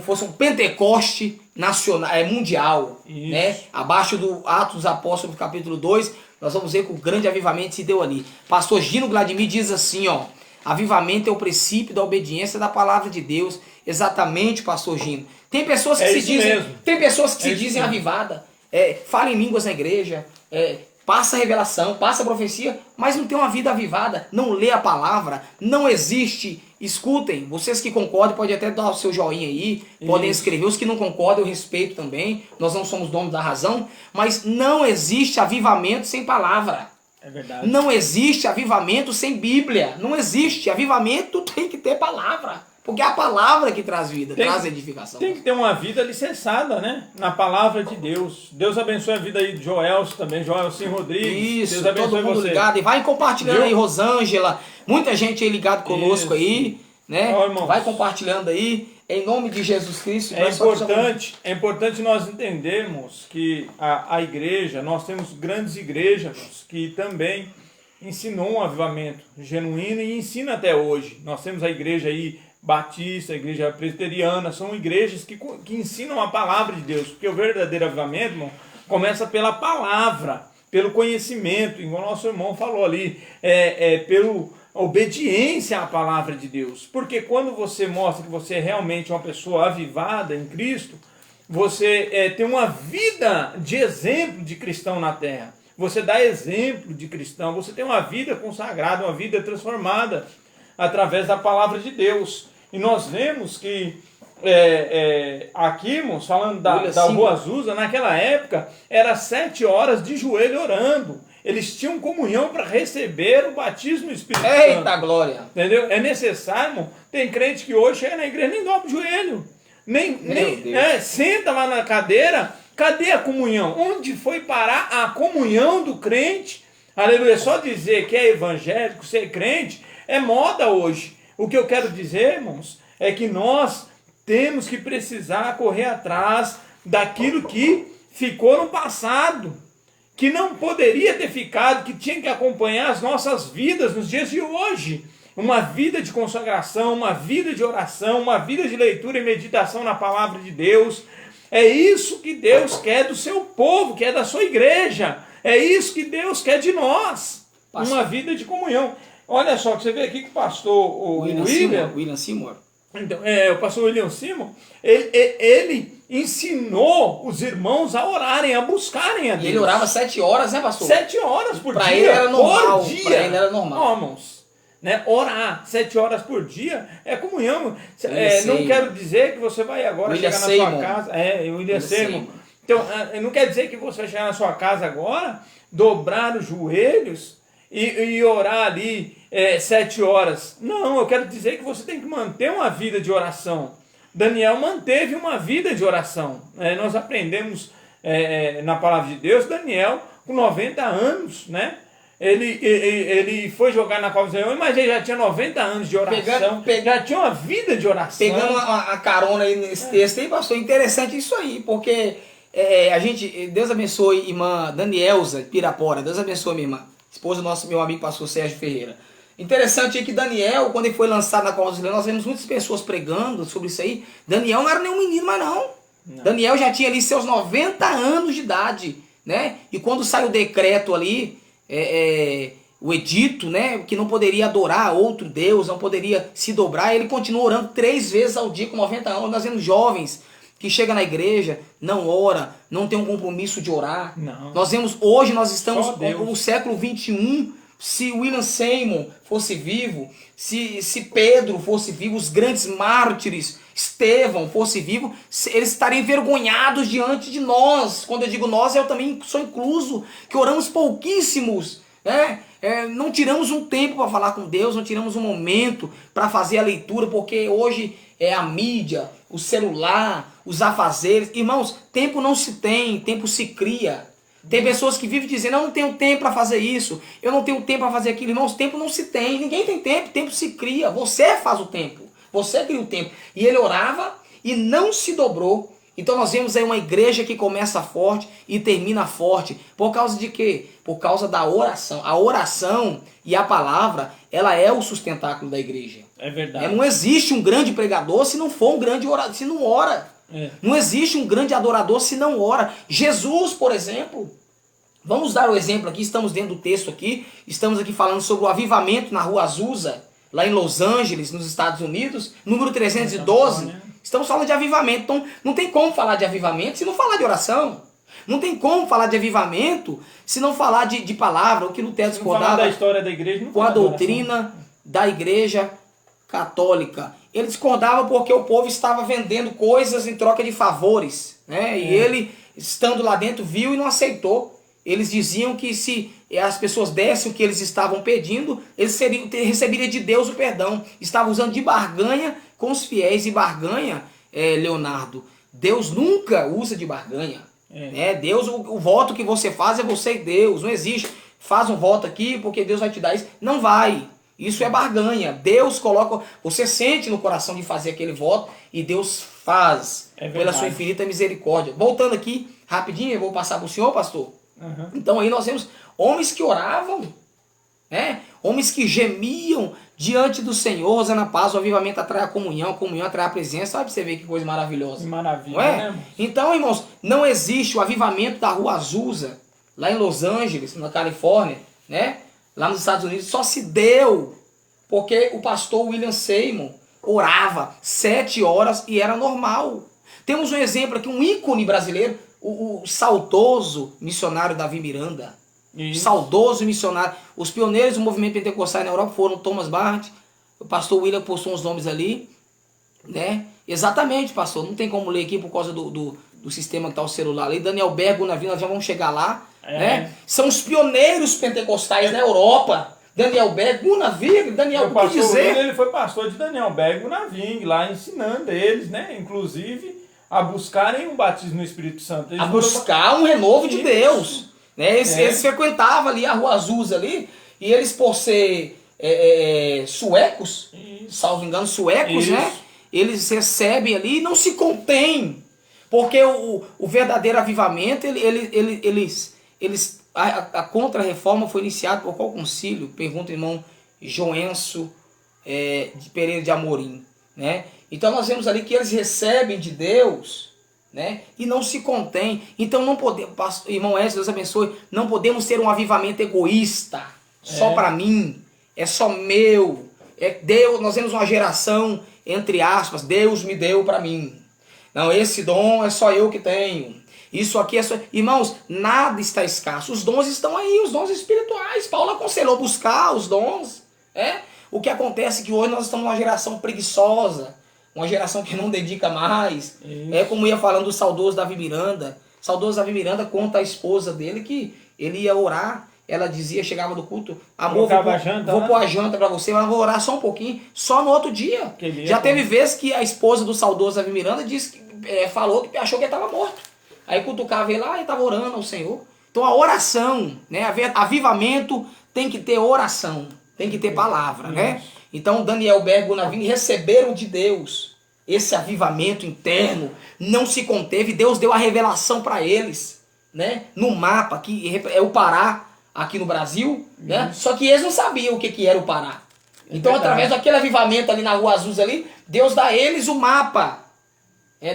fosse um Pentecoste nacional, mundial, né? Abaixo do Atos dos Apóstolos, capítulo 2, nós vamos ver que o grande avivamento se deu ali. Pastor Gino Vladimir diz assim, ó: avivamento é o princípio da obediência da palavra de Deus. Exatamente, pastor Gino. Tem pessoas que se dizem avivadas, fala em línguas na igreja, passa a revelação, passa a profecia, mas não tem uma vida avivada, não lê a palavra, não existe. Escutem, vocês que concordam, podem até dar o seu joinha aí, podem escrever. Os que não concordam, eu respeito também, nós não somos donos da razão, mas não existe avivamento sem palavra. É verdade. Não existe avivamento sem Bíblia, não existe. Avivamento tem que ter palavra, porque é a palavra que traz vida, traz edificação. Tem que ter uma vida alicerçada, né? Na palavra de Deus. Deus abençoe a vida aí de Joelson também, Joelson Rodrigues. Isso, Deus abençoe todo mundo você. ligado. E vai compartilhando aí, Rosângela. Muita gente aí ligado conosco aí, né? Vai compartilhando aí, em nome de Jesus Cristo. É importante nós entendermos que a igreja, nós temos grandes igrejas que também ensinou um avivamento genuíno e ensina até hoje. Nós temos a igreja aí batista, a igreja presbiteriana, são igrejas que ensinam a palavra de Deus, porque o verdadeiro avivamento, irmão, começa pela palavra, pelo conhecimento, igual o nosso irmão falou ali, pela obediência à palavra de Deus. Porque quando você mostra que você é realmente uma pessoa avivada em Cristo, você tem uma vida de exemplo de cristão na terra. Você dá exemplo de cristão, você tem uma vida consagrada, uma vida transformada através da palavra de Deus. E nós vemos que aqui, irmãos, falando da Rua Azusa, naquela época, era 7 horas de joelho orando. Eles tinham comunhão para receber o batismo do Espírito Santo. Eita glória! Entendeu? É necessário, irmão. Tem crente que hoje chega na igreja nem dobra o joelho. Nem senta lá na cadeira. Cadê a comunhão? Onde foi parar a comunhão do crente? Aleluia. Só dizer que é evangélico, ser crente, é moda hoje. O que eu quero dizer, irmãos, é que nós temos que precisar correr atrás daquilo que ficou no passado, que não poderia ter ficado, que tinha que acompanhar as nossas vidas nos dias de hoje. Uma vida de consagração, uma vida de oração, uma vida de leitura e meditação na palavra de Deus. É isso que Deus quer do seu povo, que é da sua igreja. É isso que Deus quer de nós. Uma vida de comunhão. Olha só, você vê aqui que o pastor William Seymour. Então, o pastor William Seymour, ele ensinou os irmãos a orarem, a buscarem a Deus. E ele orava 7 horas, né, pastor? 7 horas por dia. Para ele era normal. Por dia. Para ele era normal. Irmãos, né? Orar 7 horas por dia é comunhão. Não quero dizer que você vai agora chegar na sua casa. William Seymour. Então, não quer dizer que você vai chegar na sua casa agora, dobrar os joelhos e orar ali 7 horas. Não, eu quero dizer que você tem que manter uma vida de oração. Daniel manteve uma vida de oração. Nós aprendemos na palavra de Deus, Daniel, com 90 anos, né? Ele foi jogar na cova de leões, mas ele já tinha 90 anos de oração. Já tinha uma vida de oração. Pegando a carona aí nesse texto aí, pastor, interessante isso aí, porque Deus abençoe irmã Danielza Pirapora, Deus abençoe minha irmã, esposa do meu amigo pastor Sérgio Ferreira. Interessante é que Daniel, quando ele foi lançado na cova dos leões, nós vemos muitas pessoas pregando sobre isso aí. Daniel não era nenhum menino, mas não. Daniel já tinha ali seus 90 anos de idade, né? E quando sai o decreto ali, o edito, né, que não poderia adorar outro Deus, não poderia se dobrar, ele continua orando 3 vezes ao dia com 90 anos. Nós vemos jovens que chegam na igreja, não ora, não tem um compromisso de orar. Não. Hoje nós estamos no século 21. Se William Seymour fosse vivo, se Pedro fosse vivo, os grandes mártires, Estevão fosse vivo, eles estariam envergonhados diante de nós. Quando eu digo nós, eu também sou incluso, que oramos pouquíssimos, né? Não tiramos um tempo para falar com Deus, não tiramos um momento para fazer a leitura, porque hoje é a mídia, o celular, os afazeres. Irmãos, tempo não se tem, tempo se cria. Tem pessoas que vivem dizendo, eu não tenho tempo para fazer isso, eu não tenho tempo para fazer aquilo. Irmãos, tempo não se tem, ninguém tem tempo, tempo se cria. Você faz o tempo, você cria o tempo. E ele orava e não se dobrou. Então nós vemos aí uma igreja que começa forte e termina forte. Por causa de quê? Por causa da oração. A oração e a palavra, ela é o sustentáculo da igreja. É verdade. Não existe um grande pregador se não for um grande orador, se não ora. Não existe um grande adorador se não ora. Jesus, por exemplo, vamos dar o exemplo aqui, estamos dentro do texto aqui, estamos aqui falando sobre o avivamento na Rua Azusa, lá em Los Angeles, nos Estados Unidos, número 312. Estamos falando de avivamento, então não tem como falar de avivamento se não falar de oração. Não tem como falar de avivamento se não falar de palavra, o que Lutero discordava da história da igreja, não com a doutrina da igreja católica. Ele discordava porque o povo estava vendendo coisas em troca de favores, né? E ele, estando lá dentro, viu e não aceitou. Eles diziam que se as pessoas dessem o que eles estavam pedindo, eles receberiam de Deus o perdão. Estavam usando de barganha com os fiéis. E barganha, Leonardo, Deus nunca usa de barganha. Deus, o voto que você faz é você e Deus. Não existe, faz um voto aqui porque Deus vai te dar isso. Não vai. Isso é barganha. Deus coloca, você sente no coração de fazer aquele voto e Deus faz pela sua infinita misericórdia. Voltando aqui rapidinho, eu vou passar para o senhor, pastor. Então aí nós vemos homens que oravam, né? Homens que gemiam diante do Senhor. Rosana Paz, o avivamento atrai a comunhão atrai a presença. Olha pra você ver que coisa maravilhosa. Maravilha, não é? Né? Então, irmãos, não existe o avivamento da Rua Azusa, lá em Los Angeles, na Califórnia, né? Lá nos Estados Unidos, só se deu porque o pastor William Seymour orava 7 horas e era normal. Temos um exemplo aqui, um ícone brasileiro, o saudoso missionário Davi Miranda. Isso. Saudoso missionário. Os pioneiros do movimento pentecostal na Europa foram Thomas Barth, o pastor William postou uns nomes ali, né? Exatamente, pastor, não tem como ler aqui por causa do sistema que está o celular ali. Daniel Bergo, nós já vamos chegar lá, né? São os pioneiros pentecostais na Europa. Daniel Berg, Gunaving, Daniel, o que dizer? Ele foi pastor de Daniel Berg, Gunaving, lá ensinando eles, né? Inclusive, a buscarem um batismo no Espírito Santo. Eles a buscar um renovo de Deus. Né? Eles frequentavam ali a Rua Azusa ali, e eles, por ser suecos, salvo engano, suecos, né? Eles recebem ali e não se contêm. Porque o verdadeiro avivamento, a contra-reforma foi iniciada por qual concílio? Pergunta o irmão Joenço de Pereira de Amorim, né? Então nós vemos ali que eles recebem de Deus, né? E não se contém. Então não podemos, irmão Edson, Deus abençoe, não podemos ter um avivamento egoísta, só para mim, é só meu. Deus, nós temos uma geração, entre aspas, Deus me deu para mim. Não, esse dom é só eu que tenho. Isso aqui é só... Irmãos, nada está escasso. Os dons estão aí, os dons espirituais. Paulo aconselhou buscar os dons. O que acontece é que hoje nós estamos numa geração preguiçosa, uma geração que não dedica mais. Isso. Como ia falando do saudoso Davi Miranda. O saudoso Davi Miranda conta a esposa dele que ele ia orar. Ela dizia, chegava do culto, amor, vou pôr a janta pra você, mas vou orar só um pouquinho, só no outro dia. Já teve vezes que a esposa do saudoso Davi Miranda disse, falou que achou que ele estava morto. Aí cutucava ele lá e estava orando ao Senhor. Então a oração, né? Avivamento tem que ter oração, tem que ter palavra, né? Então Daniel Berg e Gunavini receberam de Deus esse avivamento interno, não se conteve, Deus deu a revelação para eles, né? No mapa, que é o Pará, aqui no Brasil, né? Só que eles não sabiam o que era o Pará. Então, através daquele avivamento ali na Rua Azul ali, Deus dá a eles o mapa.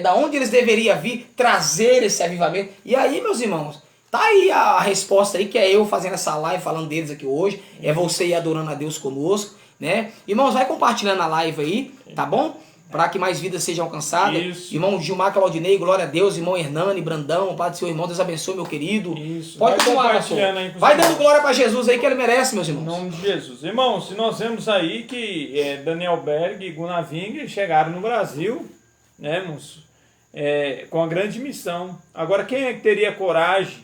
Da onde eles deveriam vir, trazer esse avivamento. E aí, meus irmãos, tá aí a resposta aí, que é eu fazendo essa live, falando deles aqui hoje. É você ir adorando a Deus conosco, né? Irmãos, vai compartilhando a live aí, tá bom? Para que mais vidas sejam alcançadas. Isso. Irmão Gilmar Claudinei, glória a Deus. Irmão Hernani, Brandão, Pai do Seu irmão, Deus abençoe, meu querido. Isso. Pode continuar, pastor. Vai dando glória para Jesus aí, que ele merece, meus irmãos. Em nome de Jesus. Irmãos, se nós vemos aí que Daniel Berg e Gunaving chegaram no Brasil, né, irmãos, com a grande missão. Agora, quem é que teria coragem,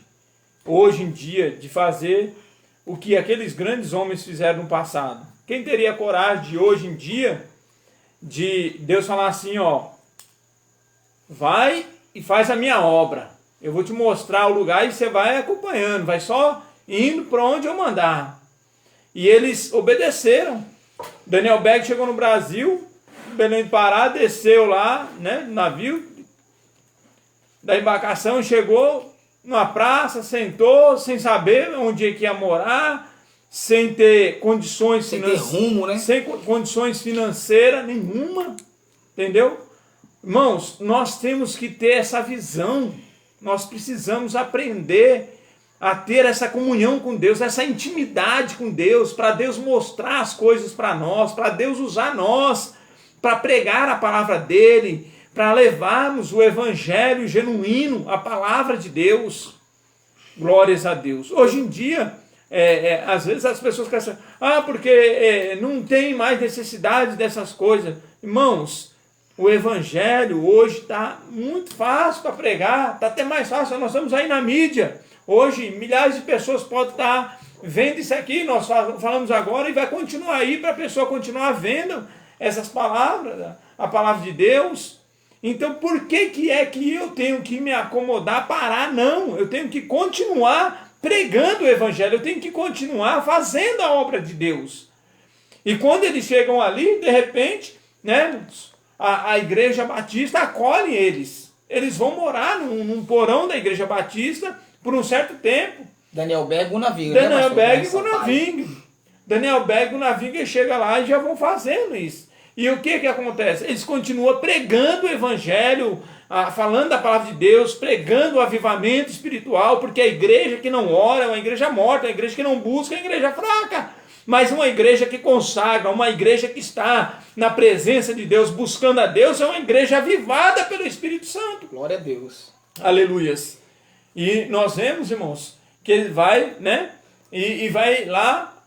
hoje em dia, de fazer o que aqueles grandes homens fizeram no passado? Quem teria coragem de, hoje em dia, de Deus falar assim, ó, vai e faz a minha obra, eu vou te mostrar o lugar e você vai acompanhando, vai só indo para onde eu mandar. E eles obedeceram. Daniel Berg chegou no Brasil, Belém do Pará, desceu lá, né, no navio da embarcação, chegou numa praça, sentou, sem saber onde é que ia morar, sem ter condições financeiras, sem condições financeiras nenhuma, entendeu? Irmãos, nós temos que ter essa visão, nós precisamos aprender a ter essa comunhão com Deus, essa intimidade com Deus, para Deus mostrar as coisas para nós, para Deus usar nós, para pregar a palavra dEle, para levarmos o evangelho genuíno, a palavra de Deus. Glórias a Deus. Hoje em dia, às vezes as pessoas pensam, porque não tem mais necessidade dessas coisas. Irmãos, o evangelho hoje está muito fácil para pregar, está até mais fácil, nós estamos aí na mídia. Hoje, milhares de pessoas podem estar vendo isso aqui, nós falamos agora, e vai continuar aí para a pessoa continuar vendo essas palavras, a palavra de Deus. Então, por que eu tenho que me acomodar, parar? Não, eu tenho que continuar pregando o evangelho, eu tenho que continuar fazendo a obra de Deus. E quando eles chegam ali, de repente, né, a Igreja Batista acolhe eles. Eles vão morar num porão da Igreja Batista por um certo tempo. Daniel Berg e Gunaving. Daniel Berg e Gunaving. Daniel Berg e Gunaving chega lá e já vão fazendo isso. E o que acontece? Eles continuam pregando o evangelho, falando da palavra de Deus, pregando o avivamento espiritual, porque a igreja que não ora é uma igreja morta, a igreja que não busca é uma igreja fraca. Mas uma igreja que consagra, uma igreja que está na presença de Deus, buscando a Deus, é uma igreja avivada pelo Espírito Santo. Glória a Deus. Aleluias. E nós vemos, irmãos, que ele vai, né? E vai lá.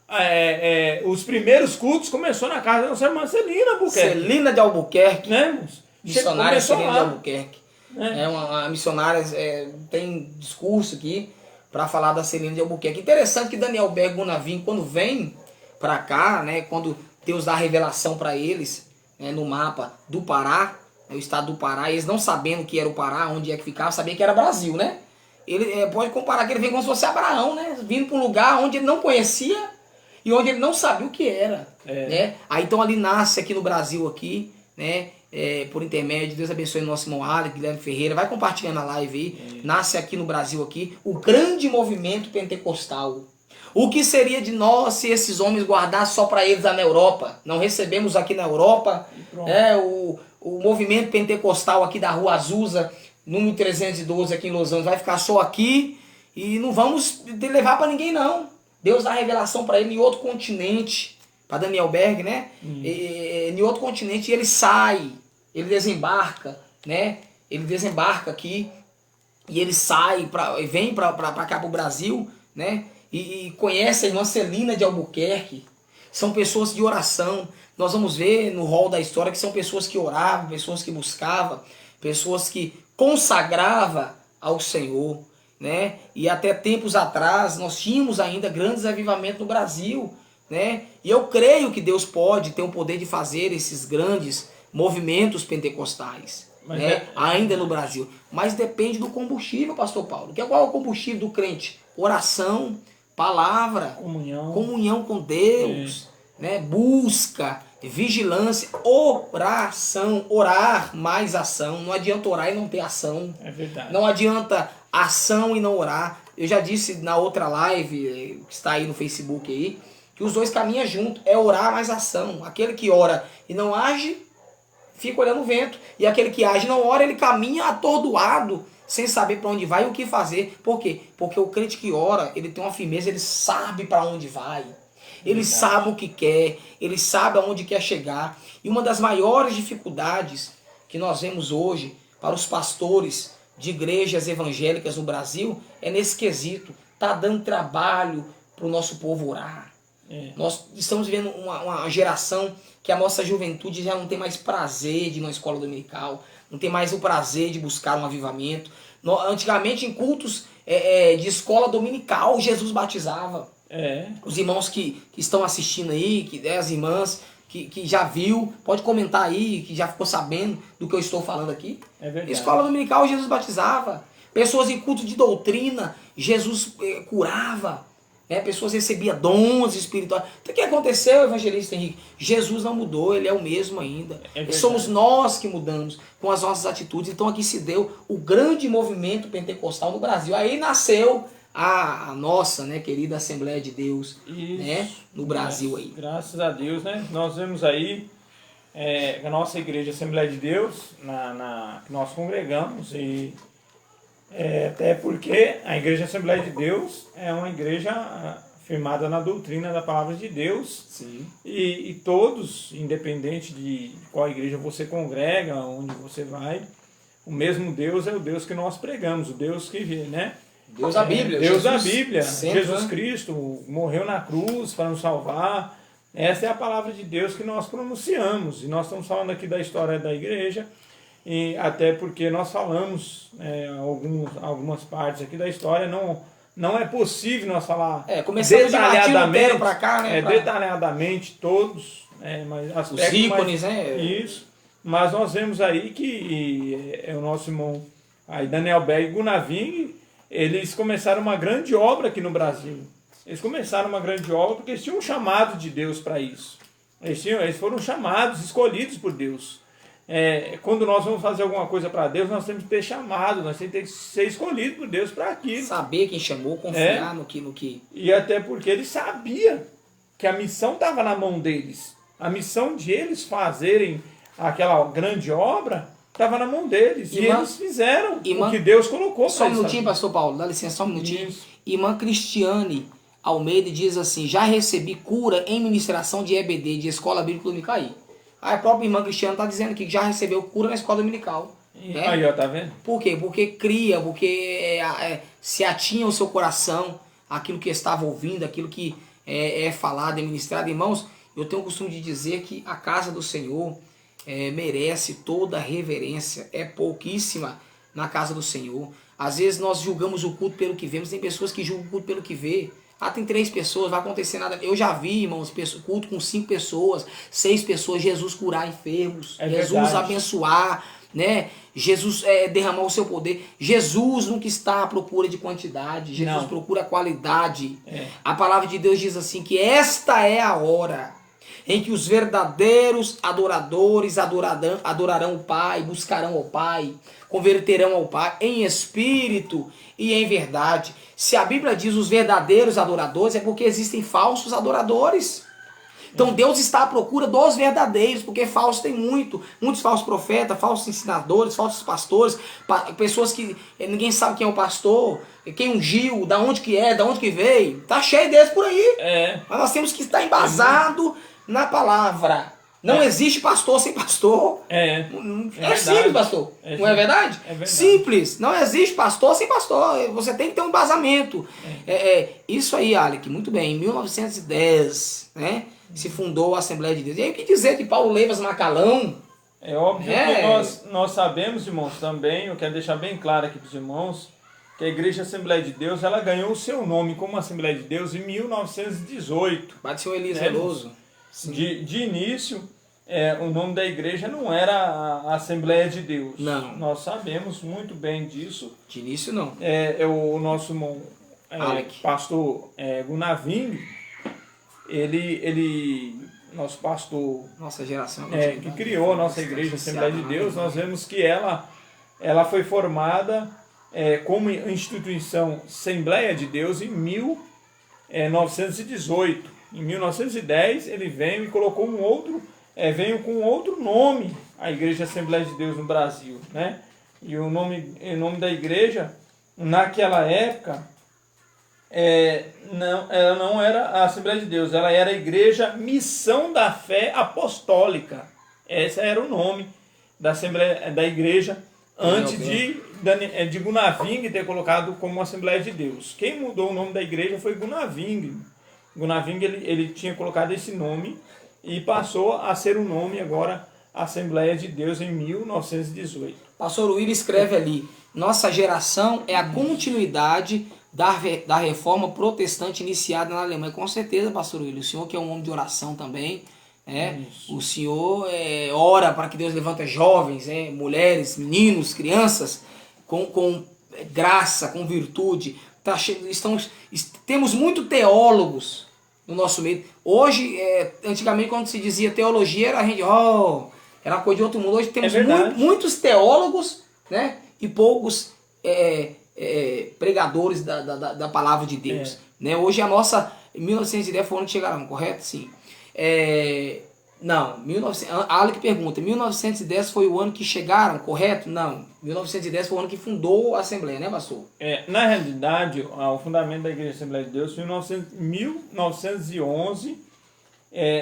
Os primeiros cultos começou na casa da nossa irmã Celina Albuquerque. Celina de Albuquerque, né? Missionária Celina de Albuquerque. É uma missionária, tem discurso aqui para falar da Celina de Albuquerque. Interessante que Daniel Berg e Gunaving, quando vem para cá, né, quando Deus dá a revelação para eles, né, no mapa do Pará, o estado do Pará, eles não sabendo que era o Pará, onde é que ficava, sabia que era Brasil, né? Ele pode comparar que ele vem como se fosse Abraão, né? Vindo para um lugar onde ele não conhecia. e onde ele não sabia o que era. Né? Aí então ali nasce aqui no Brasil, aqui, né? Por intermédio, Deus abençoe o nosso irmão Alex, Guilherme Ferreira, vai compartilhando a live aí, nasce aqui no Brasil, aqui, o grande movimento pentecostal. O que seria de nós se esses homens guardassem só para eles lá na Europa? Não recebemos aqui na Europa o movimento pentecostal aqui da Rua Azusa, número 312 aqui em Los Angeles, vai ficar só aqui e não vamos levar para ninguém não. Deus dá revelação para ele em outro continente, para Daniel Berg, né? Em outro continente, e ele sai, ele desembarca, né? Ele desembarca aqui e ele sai, vem para cá para o Brasil, né? E conhece a irmã Celina de Albuquerque. São pessoas de oração. Nós vamos ver no rol da história que são pessoas que oravam, pessoas que buscavam, pessoas que consagravam ao Senhor, né? E até tempos atrás nós tínhamos ainda grandes avivamentos no Brasil, né? E eu creio que Deus pode ter o poder de fazer esses grandes movimentos pentecostais, né? Ainda no Brasil. Mas depende do combustível, pastor Paulo. Qual é o combustível do crente? Oração, palavra, comunhão com Deus, né? Busca, vigilância, oração, orar mais ação. Não adianta orar e não ter ação. É verdade. Não adianta ação e não orar. Eu já disse na outra live, que está aí no Facebook aí, que os dois caminham juntos, é orar mais ação. Aquele que ora e não age, fica olhando o vento. E aquele que age e não ora, ele caminha atordoado, sem saber para onde vai e o que fazer. Por quê? Porque o crente que ora, ele tem uma firmeza, ele sabe para onde vai. Ele sabe o que quer, ele sabe aonde quer chegar. E uma das maiores dificuldades que nós vemos hoje para os pastores de igrejas evangélicas no Brasil é nesse quesito. Está dando trabalho para o nosso povo orar. Nós estamos vivendo uma geração que a nossa juventude já não tem mais prazer de ir na escola dominical, não tem mais o prazer de buscar um avivamento. Antigamente, em cultos de escola dominical, Jesus batizava. Os irmãos que estão assistindo aí, as irmãs que já viu, pode comentar aí, que já ficou sabendo do que eu estou falando aqui. É verdade. Escola dominical, Jesus batizava. Pessoas em culto de doutrina, Jesus curava. Pessoas recebiam dons espirituais. Então o que aconteceu, evangelista Henrique? Jesus não mudou, ele é o mesmo ainda. Somos nós que mudamos com as nossas atitudes. Então aqui se deu o grande movimento pentecostal no Brasil. Aí nasceu a nossa, né, querida Assembleia de Deus, né, no Brasil aí. Graças a Deus, né? Nós vemos aí a nossa igreja Assembleia de Deus, que nós congregamos, e até porque a igreja Assembleia de Deus é uma igreja firmada na doutrina da palavra de Deus. Sim. E todos, independente de qual igreja você congrega, onde você vai, o mesmo Deus é o Deus que nós pregamos, o Deus que vê, né? Deus da Bíblia. Deus da Bíblia. Sempre, Jesus Cristo morreu na cruz para nos salvar. Essa é a palavra de Deus que nós pronunciamos. E nós estamos falando aqui da história da igreja, e até porque nós falamos algumas partes aqui da história. Não é possível nós falar detalhadamente para cá, né? Detalhadamente todos, mas aspectos, os ícones, né? Isso. Mas nós vemos aí que o nosso irmão aí, Daniel Berg e Gunaving, eles começaram uma grande obra aqui no Brasil. Eles começaram uma grande obra porque eles tinham um chamado de Deus para isso. Eles foram chamados, escolhidos por Deus. Quando nós vamos fazer alguma coisa para Deus, nós temos que ter chamado, nós temos que ser escolhidos por Deus para aquilo. Saber quem chamou, confiar no que... E até porque eles sabiam que a missão estava na mão deles. A missão de eles fazerem aquela grande obra estava na mão deles. E eles fizeram o que Deus colocou para eles. Só um minutinho, pastor Paulo, dá licença, só um minutinho. Isso. Irmã Cristiane Almeida diz assim: já recebi cura em ministração de EBD, de Escola Bíblica Dominical. Aí a própria irmã Cristiane está dizendo aqui que já recebeu cura na escola dominical. Né? Aí, ó, tá vendo? Por quê? Porque cria, porque se atinha o seu coração aquilo que estava ouvindo, aquilo que é falado, é ministrado. Irmãos, eu tenho o costume de dizer que a casa do Senhor merece toda a reverência, é pouquíssima na casa do Senhor. Às vezes nós julgamos o culto pelo que vemos, tem pessoas que julgam o culto pelo que vê. Tem 3 pessoas, vai acontecer nada. Eu já vi, irmãos, culto com 5 pessoas, 6 pessoas, Jesus curar enfermos, Jesus abençoar, né? Jesus derramar o seu poder. Jesus nunca está à procura de quantidade, Jesus procura qualidade. A palavra de Deus diz assim, que esta é a hora em que os verdadeiros adoradores adorarão o Pai, buscarão o Pai, converterão ao Pai em espírito e em verdade. Se a Bíblia diz os verdadeiros adoradores, é porque existem falsos adoradores. Então Deus está à procura dos verdadeiros, porque falsos tem muitos falsos profetas, falsos ensinadores, falsos pastores, pessoas que ninguém sabe quem é o pastor, quem ungiu, da onde que veio. Tá cheio deles por aí. Mas nós temos que estar embasado na palavra. Não existe pastor sem pastor. É simples, pastor. Não é verdade? É verdade. Simples. Não existe pastor sem pastor. Você tem que ter um embasamento. Isso aí, Alec, muito bem. Em 1910, né, se fundou a Assembleia de Deus. E aí o que dizer de Paulo Leivas Macalão? É óbvio que nós sabemos, irmãos, também, eu quero deixar bem claro aqui para os irmãos, que a Igreja Assembleia de Deus, ela ganhou o seu nome como Assembleia de Deus em 1918. Bateu Elias Veloso. De início, o nome da igreja não era a Assembleia de Deus. Não. Nós sabemos muito bem disso. De início, não. O nosso irmão pastor Gunaving, nosso pastor, nossa geração, que criou a nossa igreja Assembleia de Deus, nós vemos que ela foi formada como instituição Assembleia de Deus em 1918. Em 1910 ele veio e colocou veio com outro nome, a Igreja Assembleia de Deus no Brasil, né? E o nome da igreja naquela época ela não era a Assembleia de Deus, ela era a Igreja Missão da Fé Apostólica. Esse era o nome da Assembleia da Igreja antes de Gunaving ter colocado como Assembleia de Deus. Quem mudou o nome da igreja foi Gunaving. Gunaving ele tinha colocado esse nome e passou a ser o nome agora Assembleia de Deus em 1918. Pastor Willis escreve ali: nossa geração é a continuidade da reforma protestante iniciada na Alemanha. Com certeza, pastor Willis, o senhor que é um homem de oração também, o senhor ora para que Deus levante jovens, mulheres, meninos, crianças com graça, com virtude. Temos muitos teólogos no nosso meio. Hoje, antigamente, quando se dizia teologia, era era uma coisa de outro mundo. Hoje temos muitos teólogos, né, e poucos pregadores da palavra de Deus. Né? Hoje a nossa... 1910 foi o ano que chegaram, correto? Sim. Não, a Alec pergunta, 1910 foi o ano que chegaram, correto? Não, 1910 foi o ano que fundou a Assembleia, né, pastor? Na realidade, o fundamento da Igreja Assembleia de Deus foi em 1911,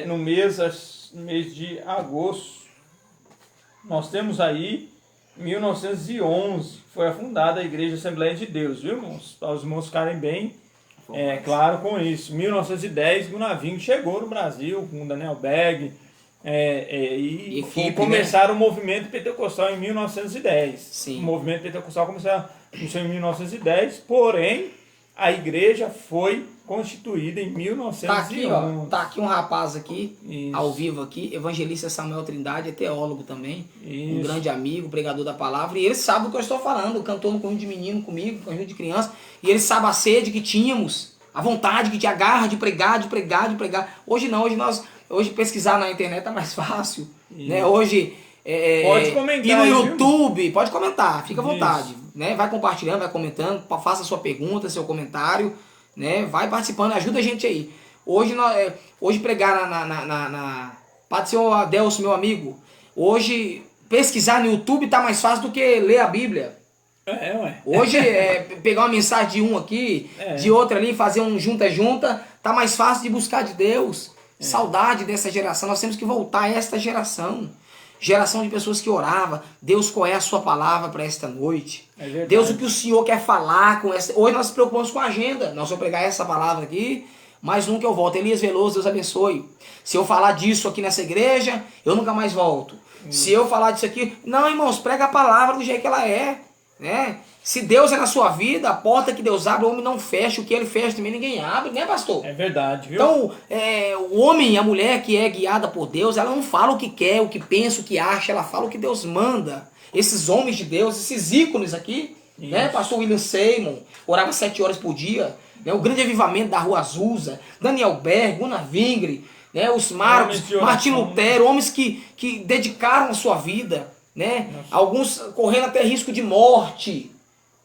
no mês de agosto. Nós temos aí, 1911, foi fundada a Igreja Assembleia de Deus, viu, irmãos? Para os irmãos ficarem bem claro com isso. 1910, Gunaving chegou no Brasil com Daniel Berg, e começaram, né, o movimento pentecostal em 1910. Sim. O movimento pentecostal começou em 1910, porém a igreja foi constituída em 1911. Tá aqui um rapaz aqui, isso, ao vivo aqui, evangelista Samuel Trindade, é teólogo também, isso, um grande amigo, pregador da palavra, e ele sabe do que eu estou falando, cantou no conjunto de menino comigo, conjunto de criança, e ele sabe a sede que tínhamos, a vontade que tinha, a garra de pregar. Hoje não, hoje pesquisar na internet é mais fácil, né? Hoje pode comentar, e no YouTube, viu? Pode comentar, fica à isso, vontade, né? Vai compartilhando, vai comentando, faça sua pergunta, seu comentário, né? Vai participando, ajuda a gente aí. Hoje pregar na Pai do Senhor Adelso, meu amigo, hoje pesquisar no YouTube tá mais fácil do que ler a Bíblia. Hoje pegar uma mensagem de um aqui, de outro ali, fazer um junta, tá mais fácil de buscar de Deus. Saudade dessa geração, nós temos que voltar a esta geração de pessoas que oravam. Deus, qual é a sua palavra para esta noite? Deus, o que o Senhor quer falar com essa... Hoje nós nos preocupamos com a agenda, nós vamos pregar essa palavra aqui, mais um que eu volto. Elias Veloso, Deus abençoe. Se eu falar disso aqui nessa igreja, eu nunca mais volto. Se eu falar disso aqui... Não, irmãos, prega a palavra do jeito que ela é. né? Se Deus é na sua vida, a porta que Deus abre, o homem não fecha, o que ele fecha também ninguém abre, né, pastor? É verdade, viu? Então, o homem e a mulher que é guiada por Deus, ela não fala o que quer, o que pensa, o que acha, ela fala o que Deus manda. Esses homens de Deus, esses ícones aqui, né, pastor William Seymour, orava 7 horas por dia, né, o grande avivamento da Rua Azusa, Daniel Berg, Gunnar Vingre, né, os Marcos, Martim Lutero, homens que dedicaram a sua vida, né, alguns correndo até risco de morte,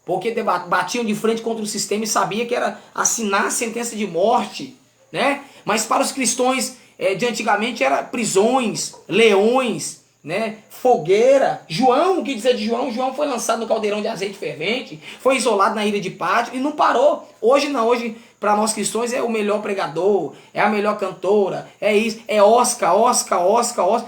porque batiam de frente contra o sistema e sabia que era assinar a sentença de morte, né? Mas para os cristãos de antigamente era prisões, leões, né? Fogueira. João, o que dizer de João? João foi lançado no caldeirão de azeite fervente, foi isolado na ilha de Patmos e não parou. Hoje não, hoje para nós cristãos é o melhor pregador, é a melhor cantora, é isso, é Oscar.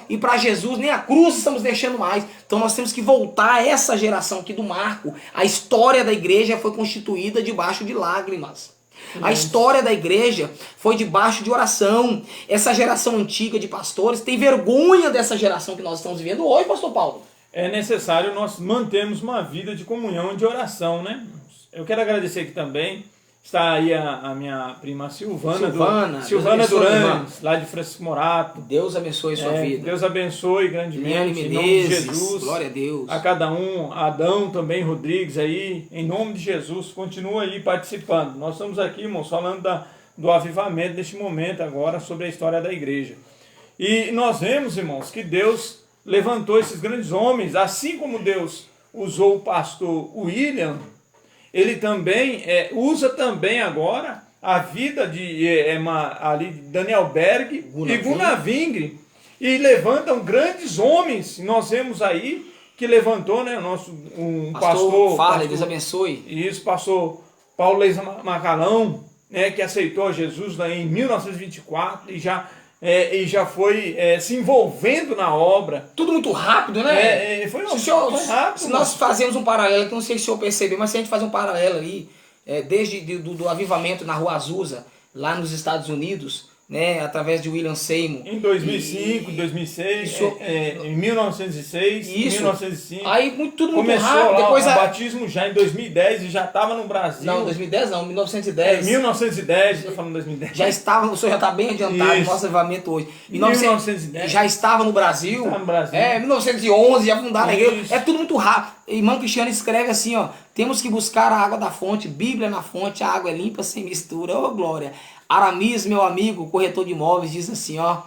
E para Jesus nem a cruz estamos deixando mais. Então nós temos que voltar a essa geração aqui do Marco. A história da igreja foi constituída debaixo de lágrimas. A história da igreja foi debaixo de oração. Essa geração antiga de pastores tem vergonha dessa geração que nós estamos vivendo hoje, pastor Paulo. É necessário nós mantermos uma vida de comunhão e de oração, né? Eu quero agradecer aqui também. Está aí a minha prima Silvana Durães, lá de Francisco Morato. Deus abençoe sua vida. Deus abençoe grandemente, em nome de Jesus. Glória a Deus. A cada um, Adão também, Rodrigues aí, em nome de Jesus, continua aí participando. Nós estamos aqui, irmãos, falando do avivamento neste momento agora, sobre a história da igreja. E nós vemos, irmãos, que Deus levantou esses grandes homens, assim como Deus usou o pastor William, ele também usa também agora a vida de Daniel Berg e Gunnar Vingre, e levantam grandes homens. Nós vemos aí que levantou, né, um pastor Farley, Deus abençoe. Isso, pastor Paulo Leisa Macalão, né, que aceitou Jesus em 1924 e já foi se envolvendo na obra. Tudo muito rápido, né? Foi rápido. Se nós fazemos um paralelo, que não sei se o senhor percebeu, mas se a gente fazer um paralelo ali, desde do avivamento na Rua Azusa, lá nos Estados Unidos, né, através de William Seymour. Em 2005, 2006, em 1906, isso. 1905. Aí tudo muito começou rápido. Lá, depois o batismo já em 2010 e já estava no Brasil. Não, 2010 não, 1910. 1910, estou falando 2010. Já estava, o senhor já está bem adiantado no nosso avivamento hoje. 1910. Já estava no Brasil. Estava no Brasil. 1911, já fundaram a igreja. É tudo muito rápido. Irmão Cristiano escreve assim, ó: temos que buscar a água da fonte, Bíblia na fonte, a água é limpa sem mistura. Ô, glória. Aramis, meu amigo, corretor de imóveis, diz assim, ó: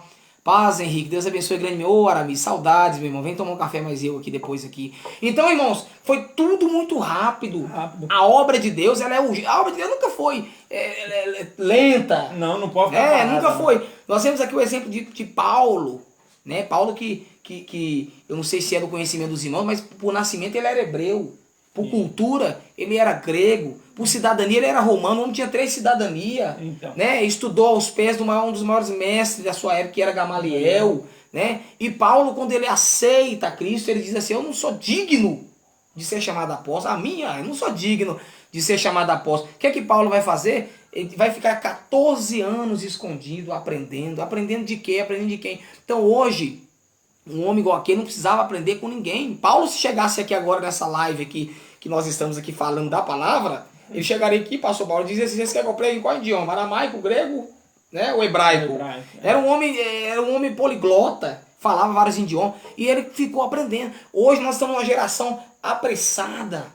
paz, Henrique, Deus abençoe grande. Ô, Aramis, saudades, meu irmão, vem tomar um café mais eu aqui depois aqui. Então, irmãos, foi tudo muito rápido. A obra de Deus, ela é urgente. A obra de Deus nunca foi lenta. Não pode ficar parada, nunca foi. Nós temos aqui o exemplo de Paulo, né? Paulo que eu não sei se é do conhecimento dos irmãos, mas por nascimento ele era hebreu. Por cultura, ele era grego. Por cidadania, ele era romano. O homem tinha 3 cidadanias. Então. Né? Estudou aos pés de um dos maiores mestres da sua época, que era Gamaliel. Né? E Paulo, quando ele aceita Cristo, ele diz assim: eu não sou digno de ser chamado apóstolo. Eu não sou digno de ser chamado apóstolo. O que é que Paulo vai fazer? Ele vai ficar 14 anos escondido, aprendendo. Aprendendo de quê? Aprendendo de quem? Então hoje, um homem igual aquele não precisava aprender com ninguém. Paulo, se chegasse aqui agora nessa live aqui, que nós estamos aqui falando da palavra, ele chegaria aqui, pastor Paulo, e dizia assim: vocês querem que eu pregue em qual idioma? Aramaico, grego, né? O hebraico. Era um homem poliglota, falava vários idiomas, e ele ficou aprendendo. Hoje nós estamos numa geração apressada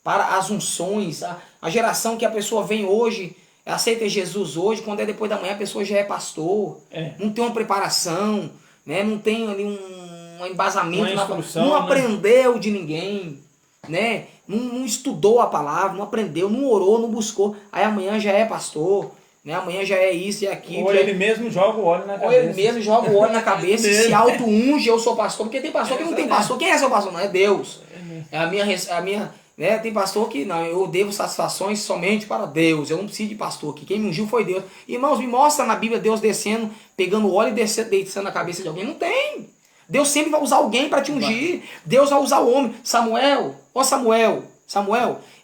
para as unções, a geração que a pessoa vem hoje, aceita Jesus hoje, quando é depois da manhã a pessoa já é pastor, não tem uma preparação, né? Não tem ali um embasamento, não aprendeu de ninguém, né? Não estudou a palavra, não aprendeu, não orou, não buscou, aí amanhã já é pastor, né? Amanhã já é isso e aquilo. Ou ele mesmo joga o óleo na cabeça. Ou ele mesmo joga o óleo na cabeça e se auto-unge: eu sou pastor, porque tem pastor que não tem pastor. Quem é seu pastor? Não, é Deus. É a minha né? Tem pastor que não, eu devo satisfações somente para Deus, eu não preciso de pastor aqui, quem me ungiu foi Deus. Irmãos, me mostra na Bíblia Deus descendo, pegando óleo e descendo na cabeça de alguém. Não tem. Deus sempre vai usar alguém para te ungir. Deus vai usar o homem. Samuel,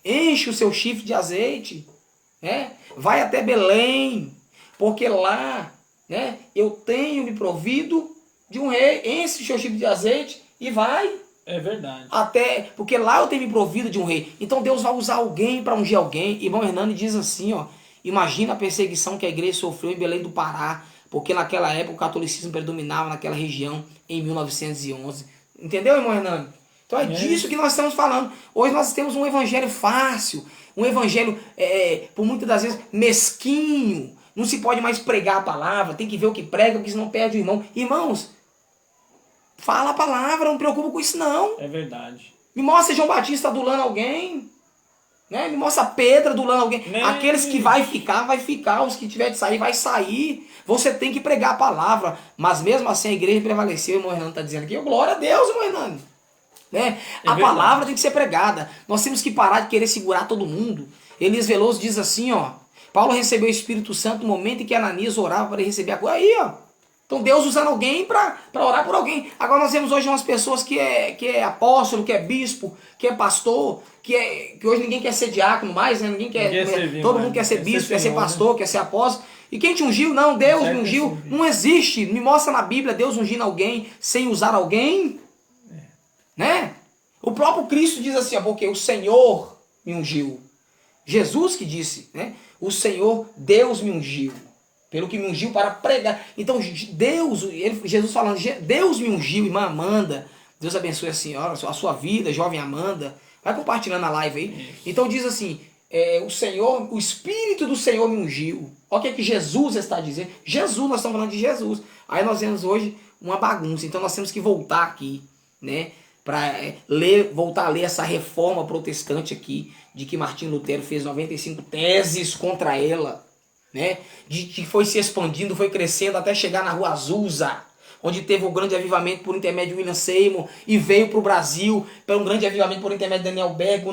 enche o seu chifre de azeite, né? Vai até Belém, porque lá, né, eu tenho me provido de um rei. Enche o seu chifre de azeite e vai. É verdade. Até, porque lá eu tenho me provido de um rei. Então Deus vai usar alguém para ungir alguém. Irmão Hernani diz assim, ó. Imagina a perseguição que a igreja sofreu em Belém do Pará, porque naquela época o catolicismo predominava naquela região em 1911. Entendeu, irmão Hernani? Então é disso que nós estamos falando. Hoje nós temos um evangelho fácil, um evangelho, por muitas das vezes, mesquinho. Não se pode mais pregar a palavra, tem que ver o que prega, porque senão perde o irmão. Irmãos, fala a palavra, não me preocupa com isso não. É verdade. Me mostra João Batista adulando alguém. Né? Me mostra Pedro adulando alguém. Aqueles que vai ficar. Os que tiver de sair, vai sair. Você tem que pregar a palavra. Mas mesmo assim a igreja prevaleceu. O irmão Hernando está dizendo aqui. Glória a Deus, irmão Hernando. Né? A palavra tem que ser pregada. Nós temos que parar de querer segurar todo mundo. Elias Veloso diz assim, ó. Paulo recebeu o Espírito Santo no momento em que Ananias orava para receber a coisa. Aí, ó. Então Deus usando alguém para orar por alguém. Agora nós temos hoje umas pessoas que é apóstolo, que é bispo, que é pastor, que hoje ninguém quer ser diácono mais, né? Ninguém quer todo mundo quer ser bispo, quer ser pastor, quer ser apóstolo. E quem te ungiu? Não, Deus me ungiu. Não existe. Me mostra na Bíblia Deus ungindo alguém sem usar alguém. Né? O próprio Cristo diz assim, ó, porque o Senhor me ungiu. Jesus que disse, né? O Senhor, Deus me ungiu. Pelo que me ungiu para pregar. Então, Jesus falando, Deus me ungiu, irmã Amanda. Deus abençoe a senhora, a sua vida, jovem Amanda. Vai compartilhando a live aí. Isso. Então diz assim, o Espírito do Senhor me ungiu. Olha o que, é que Jesus está dizendo. Jesus, nós estamos falando de Jesus. Aí nós vemos hoje uma bagunça. Então nós temos que voltar aqui, né? Para voltar a ler essa reforma protestante aqui, de que Martim Lutero fez 95 teses contra ela. Né? Que foi se expandindo, foi crescendo até chegar na Rua Azusa, onde teve o grande avivamento por intermédio de William Seymour e veio para o Brasil para um grande avivamento por intermédio de Daniel Berg,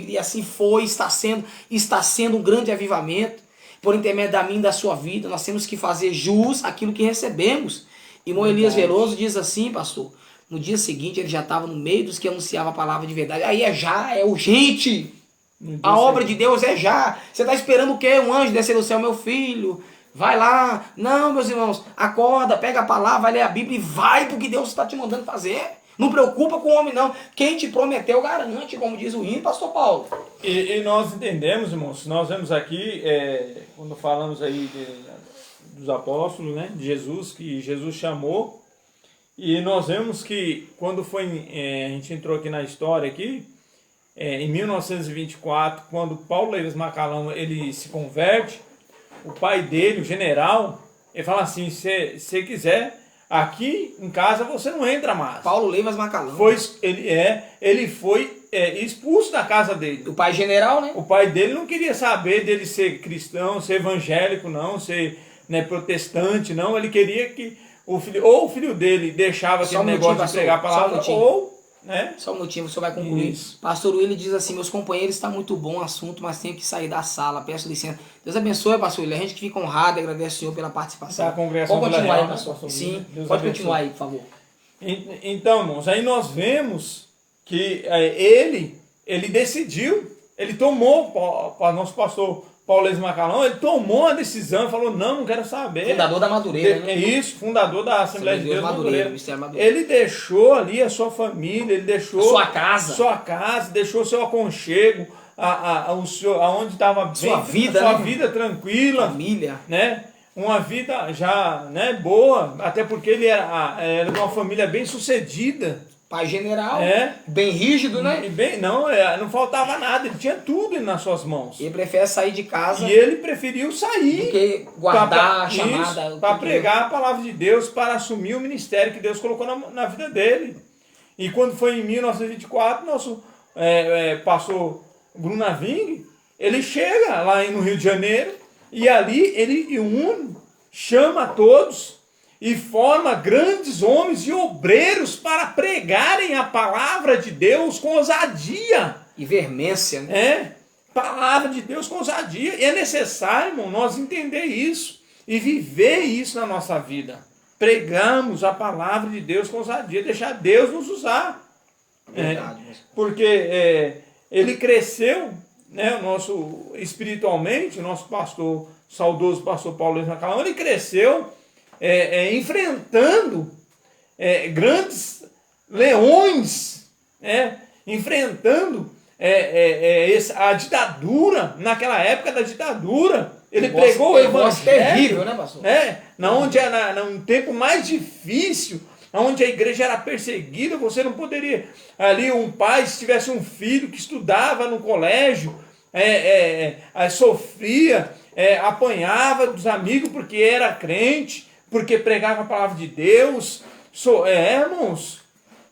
e assim foi, está sendo um grande avivamento por intermédio da minha e da sua vida. Nós temos que fazer jus àquilo que recebemos. Irmão Elias Veloso diz assim, pastor, no dia seguinte ele já estava no meio dos que anunciavam a palavra de verdade. Aí é urgente. A obra de Deus é já. Você está esperando o quê? Um anjo descer do céu, meu filho. Vai lá. Não, meus irmãos. Acorda, pega a palavra, vai ler a Bíblia e vai porque Deus está te mandando fazer. Não preocupa com o homem, não. Quem te prometeu, garante, como diz o hino, pastor Paulo. E nós entendemos, irmãos, nós vemos aqui, quando falamos aí dos apóstolos, né, de Jesus, que Jesus chamou. E nós vemos que quando a gente entrou aqui na história aqui, em 1924, quando Paulo Leivas Macalão ele se converte, o pai dele, o general, ele fala assim, se você quiser, aqui em casa você não entra mais. Paulo Leivas Macalão. Ele foi expulso da casa dele. O pai general, né? O pai dele não queria saber dele ser cristão, ser evangélico, não, ser protestante, não. Ele queria que o filho dele deixava aquele negócio de pregar a palavra, Só um motivo, o senhor vai concluir. Isso. Pastor Willi diz assim, meus companheiros, está muito bom o assunto, mas tenho que sair da sala, peço licença. Deus abençoe, pastor Willi, a gente que fica honrado e agradece ao senhor pela participação. Pode continuar aí, pastor. Sim, pode continuar aí, por favor. Então, irmãos, aí nós vemos que ele decidiu, ele tomou, nosso pastor Paulo Leivas Macalão, ele tomou a decisão, falou, não quero saber. Fundador da Madureira, né? É isso, fundador da Assembleia de Deus Madureira. Madureira. Ele deixou ali a sua família, ele deixou sua casa, deixou seu aconchego, aonde estava bem, sua vida tranquila, família, né? Uma vida já, né, boa, até porque ele era de uma família bem sucedida. Pai general, bem rígido, né? Não faltava nada, ele tinha tudo nas suas mãos. Ele prefere sair de casa. E ele preferiu sair do que guardar a chamada. Para pregar a palavra de Deus, para assumir o ministério que Deus colocou na vida dele. E quando foi em 1924, nosso pastor Bruno Naving, ele chega lá no Rio de Janeiro e ali ele chama todos e forma grandes homens e obreiros para pregarem a palavra de Deus com ousadia. E veemência, né? Palavra de Deus com ousadia. E é necessário, irmão, nós entender isso e viver isso na nossa vida. Pregamos a palavra de Deus com ousadia, deixar Deus nos usar. Verdade. Porque ele cresceu, né, espiritualmente, o nosso pastor, saudoso pastor Paulo Leivas Macalão, ele cresceu enfrentando grandes leões enfrentando a ditadura, naquela época da ditadura. Ele pregou o evangelho. Terrível, né, pastor? Onde era um tempo mais difícil, onde a igreja era perseguida, você não poderia. Ali, um pai, se tivesse um filho que estudava no colégio, sofria, apanhava dos amigos porque era crente, porque pregava a palavra de Deus. Irmãos.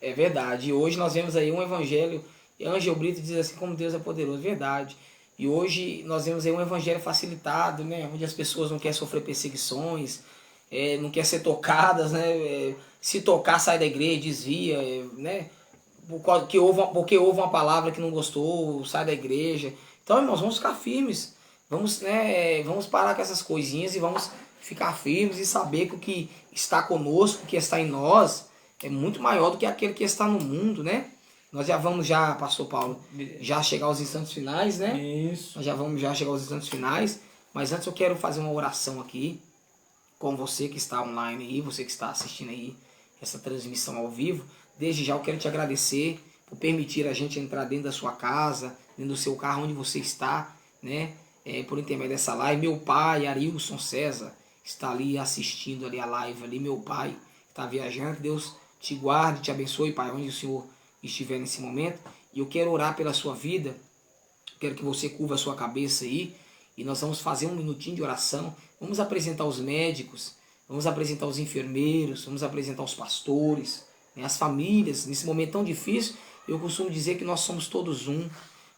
É verdade. E hoje nós vemos aí um evangelho. Ângelo Brito diz assim: como Deus é poderoso. Verdade. E hoje nós vemos aí um evangelho facilitado, né? Onde as pessoas não querem sofrer perseguições, não querem ser tocadas, né? Se tocar, sai da igreja, desvia, né? Porque ouve uma palavra que não gostou, sai da igreja. Então, irmãos, vamos ficar firmes. Vamos parar com essas coisinhas e vamos ficar firmes e saber que o que está conosco, o que está em nós, é muito maior do que aquele que está no mundo, né? Nós já vamos pastor Paulo, já chegar aos instantes finais, né? Isso. Nós já vamos chegar aos instantes finais. Mas antes eu quero fazer uma oração aqui com você que está online aí, você que está assistindo aí essa transmissão ao vivo. Desde já eu quero te agradecer por permitir a gente entrar dentro da sua casa, dentro do seu carro, onde você está, né? Por intermédio dessa live. Meu pai, Arilson César, está ali assistindo ali a live ali. Meu pai está viajando. Que Deus te guarde, te abençoe, Pai, onde o Senhor estiver nesse momento. E eu quero orar pela sua vida. Quero que você curva a sua cabeça aí. E nós vamos fazer um minutinho de oração. Vamos apresentar os médicos, vamos apresentar os enfermeiros, vamos apresentar os pastores, né, as famílias. Nesse momento tão difícil, eu costumo dizer que nós somos todos um.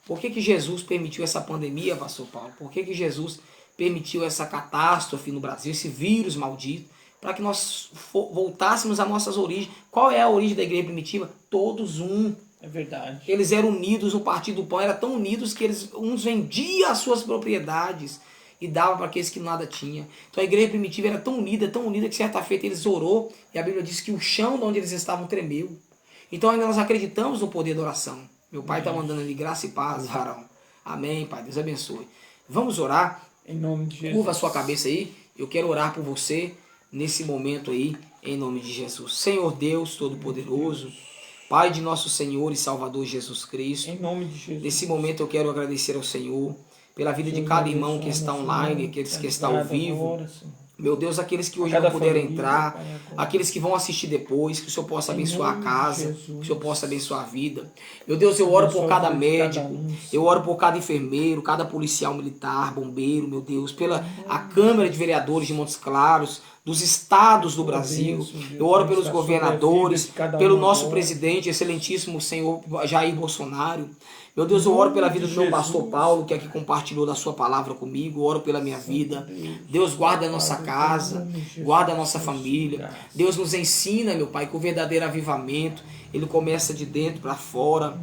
Por que Jesus permitiu essa pandemia, pastor Paulo? Por que Jesus permitiu essa catástrofe no Brasil, esse vírus maldito? Para que nós voltássemos às nossas origens. Qual é a origem da igreja primitiva? Todos um. É verdade. Eles eram unidos, o Partido do Pão era tão unidos que uns vendiam as suas propriedades e davam para aqueles que nada tinham. Então a igreja primitiva era tão unida que certa feita eles orou e a Bíblia diz que o chão de onde eles estavam tremeu. Então ainda nós acreditamos no poder da oração. Meu pai está mandando ali graça e paz, varão. Amém, Pai. Deus abençoe. Vamos orar. Em nome de Jesus. Curva a sua cabeça aí. Eu quero orar por você nesse momento aí, em nome de Jesus. Senhor Deus Todo-Poderoso, Pai de nosso Senhor e Salvador Jesus Cristo. Em nome de Jesus. Nesse momento eu quero agradecer ao Senhor pela vida de cada irmão que está online, aqueles que estão ao vivo. Meu Deus, aqueles que hoje não puderam entrar, aqueles que vão assistir depois, que o Senhor possa abençoar a casa, que o Senhor possa abençoar a vida. Meu Deus, eu oro por cada médico, eu oro por cada enfermeiro, cada policial militar, bombeiro, meu Deus, pela a Câmara de Vereadores de Montes Claros, dos estados do Brasil. Eu oro pelos governadores, pelo nosso presidente, excelentíssimo Senhor Jair Bolsonaro. Meu Deus, eu oro pela vida do meu pastor Paulo, que aqui compartilhou da sua palavra comigo. Eu oro pela minha vida. Deus, guarda a nossa casa, guarda a nossa família. Deus nos ensina, meu Pai, que o verdadeiro avivamento, ele começa de dentro para fora.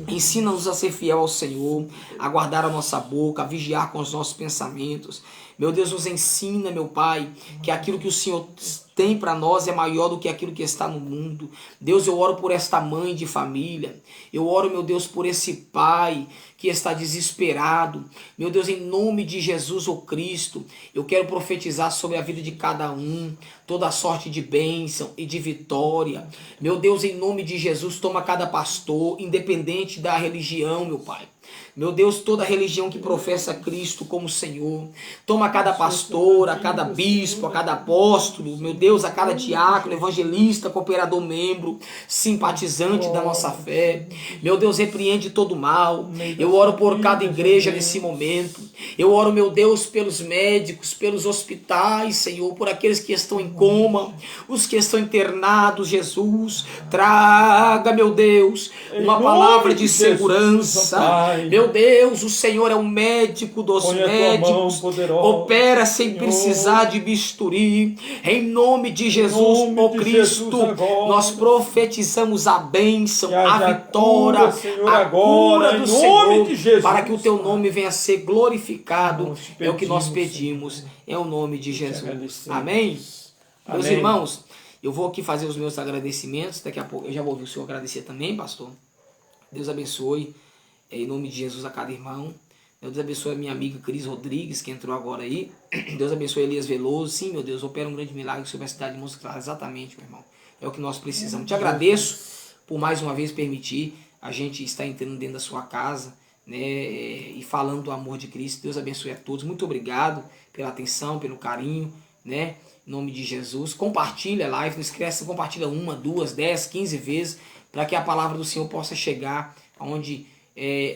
Ensina-nos a ser fiel ao Senhor, a guardar a nossa boca, a vigiar com os nossos pensamentos. Meu Deus, nos ensina, meu Pai, que aquilo que o Senhor tem para nós é maior do que aquilo que está no mundo. Deus, eu oro por esta mãe de família. Eu oro, meu Deus, por esse pai que está desesperado. Meu Deus, em nome de Jesus, o Cristo, eu quero profetizar sobre a vida de cada um, toda a sorte de bênção e de vitória. Meu Deus, em nome de Jesus, toma cada pastor, independente da religião, meu Pai. Meu Deus, toda religião que professa Cristo como Senhor, toma a cada pastor, a cada bispo, a cada apóstolo, meu Deus, a cada diácono, evangelista, cooperador, membro, simpatizante da nossa fé. Meu Deus, repreende todo mal. Eu oro por cada igreja nesse momento. Eu oro, meu Deus, pelos médicos, pelos hospitais, Senhor, por aqueles que estão em coma, os que estão internados, Jesus. Traga, meu Deus, uma palavra de segurança. Meu Deus, o Senhor é o médico dos médicos, opera sem precisar de bisturi. Em nome de Jesus, ó Cristo, nós profetizamos a bênção, a vitória, a cura do Senhor, para que o teu nome venha a ser glorificado. É o que nós pedimos, é o nome de Jesus. Amém? Meus irmãos, eu vou aqui fazer os meus agradecimentos. Daqui a pouco eu já vou ouvir o senhor agradecer também, pastor. Deus abençoe. Em nome de Jesus a cada irmão. Deus abençoe a minha amiga Cris Rodrigues, que entrou agora aí. Deus abençoe Elias Veloso. Sim, meu Deus, opera um grande milagre sobre a cidade de Montes Claros. Exatamente, meu irmão. É o que nós precisamos. Te agradeço por mais uma vez permitir a gente estar entrando dentro da sua casa, né, e falando do amor de Cristo. Deus abençoe a todos. Muito obrigado pela atenção, pelo carinho, né? Em nome de Jesus. Compartilha a live, não esqueça, compartilha 1, 2, 10, 15 vezes, para que a palavra do Senhor possa chegar aonde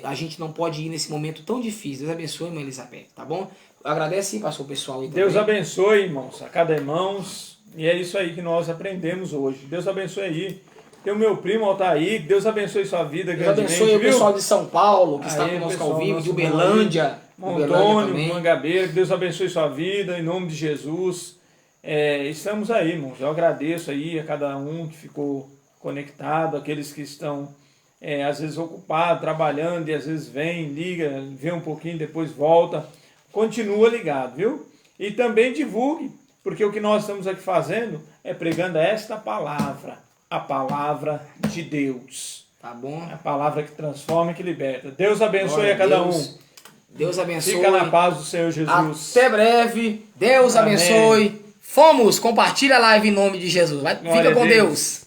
a gente não pode ir nesse momento tão difícil. Deus abençoe, irmã Elizabeth, tá bom? Agradece e passou o pessoal aí também. Deus abençoe, irmãos, a cada irmãos. E é isso aí que nós aprendemos hoje. Deus abençoe aí. Tem o meu primo Altair, Deus abençoe sua vida Deus grandemente, abençoe o viu? pessoal de São Paulo, que está Aí, conosco pessoal, ao vivo, nosso de Uberlândia. Antônio, Mangabeira, que Deus abençoe sua vida, em nome de Jesus. Estamos aí, irmãos. Eu agradeço aí a cada um que ficou conectado, aqueles que estão, às vezes, ocupados, trabalhando, e às vezes vem, liga, vê um pouquinho, depois volta. Continua ligado, viu? E também divulgue, porque o que nós estamos aqui fazendo é pregando esta palavra, a palavra de Deus. Tá bom? A palavra que transforma e que liberta. Deus abençoe a cada um. Deus abençoe. Fica na paz do Senhor Jesus. Até breve. Deus Amém. abençoe. Fomos. Compartilha a live em nome de Jesus. Fica com Deus.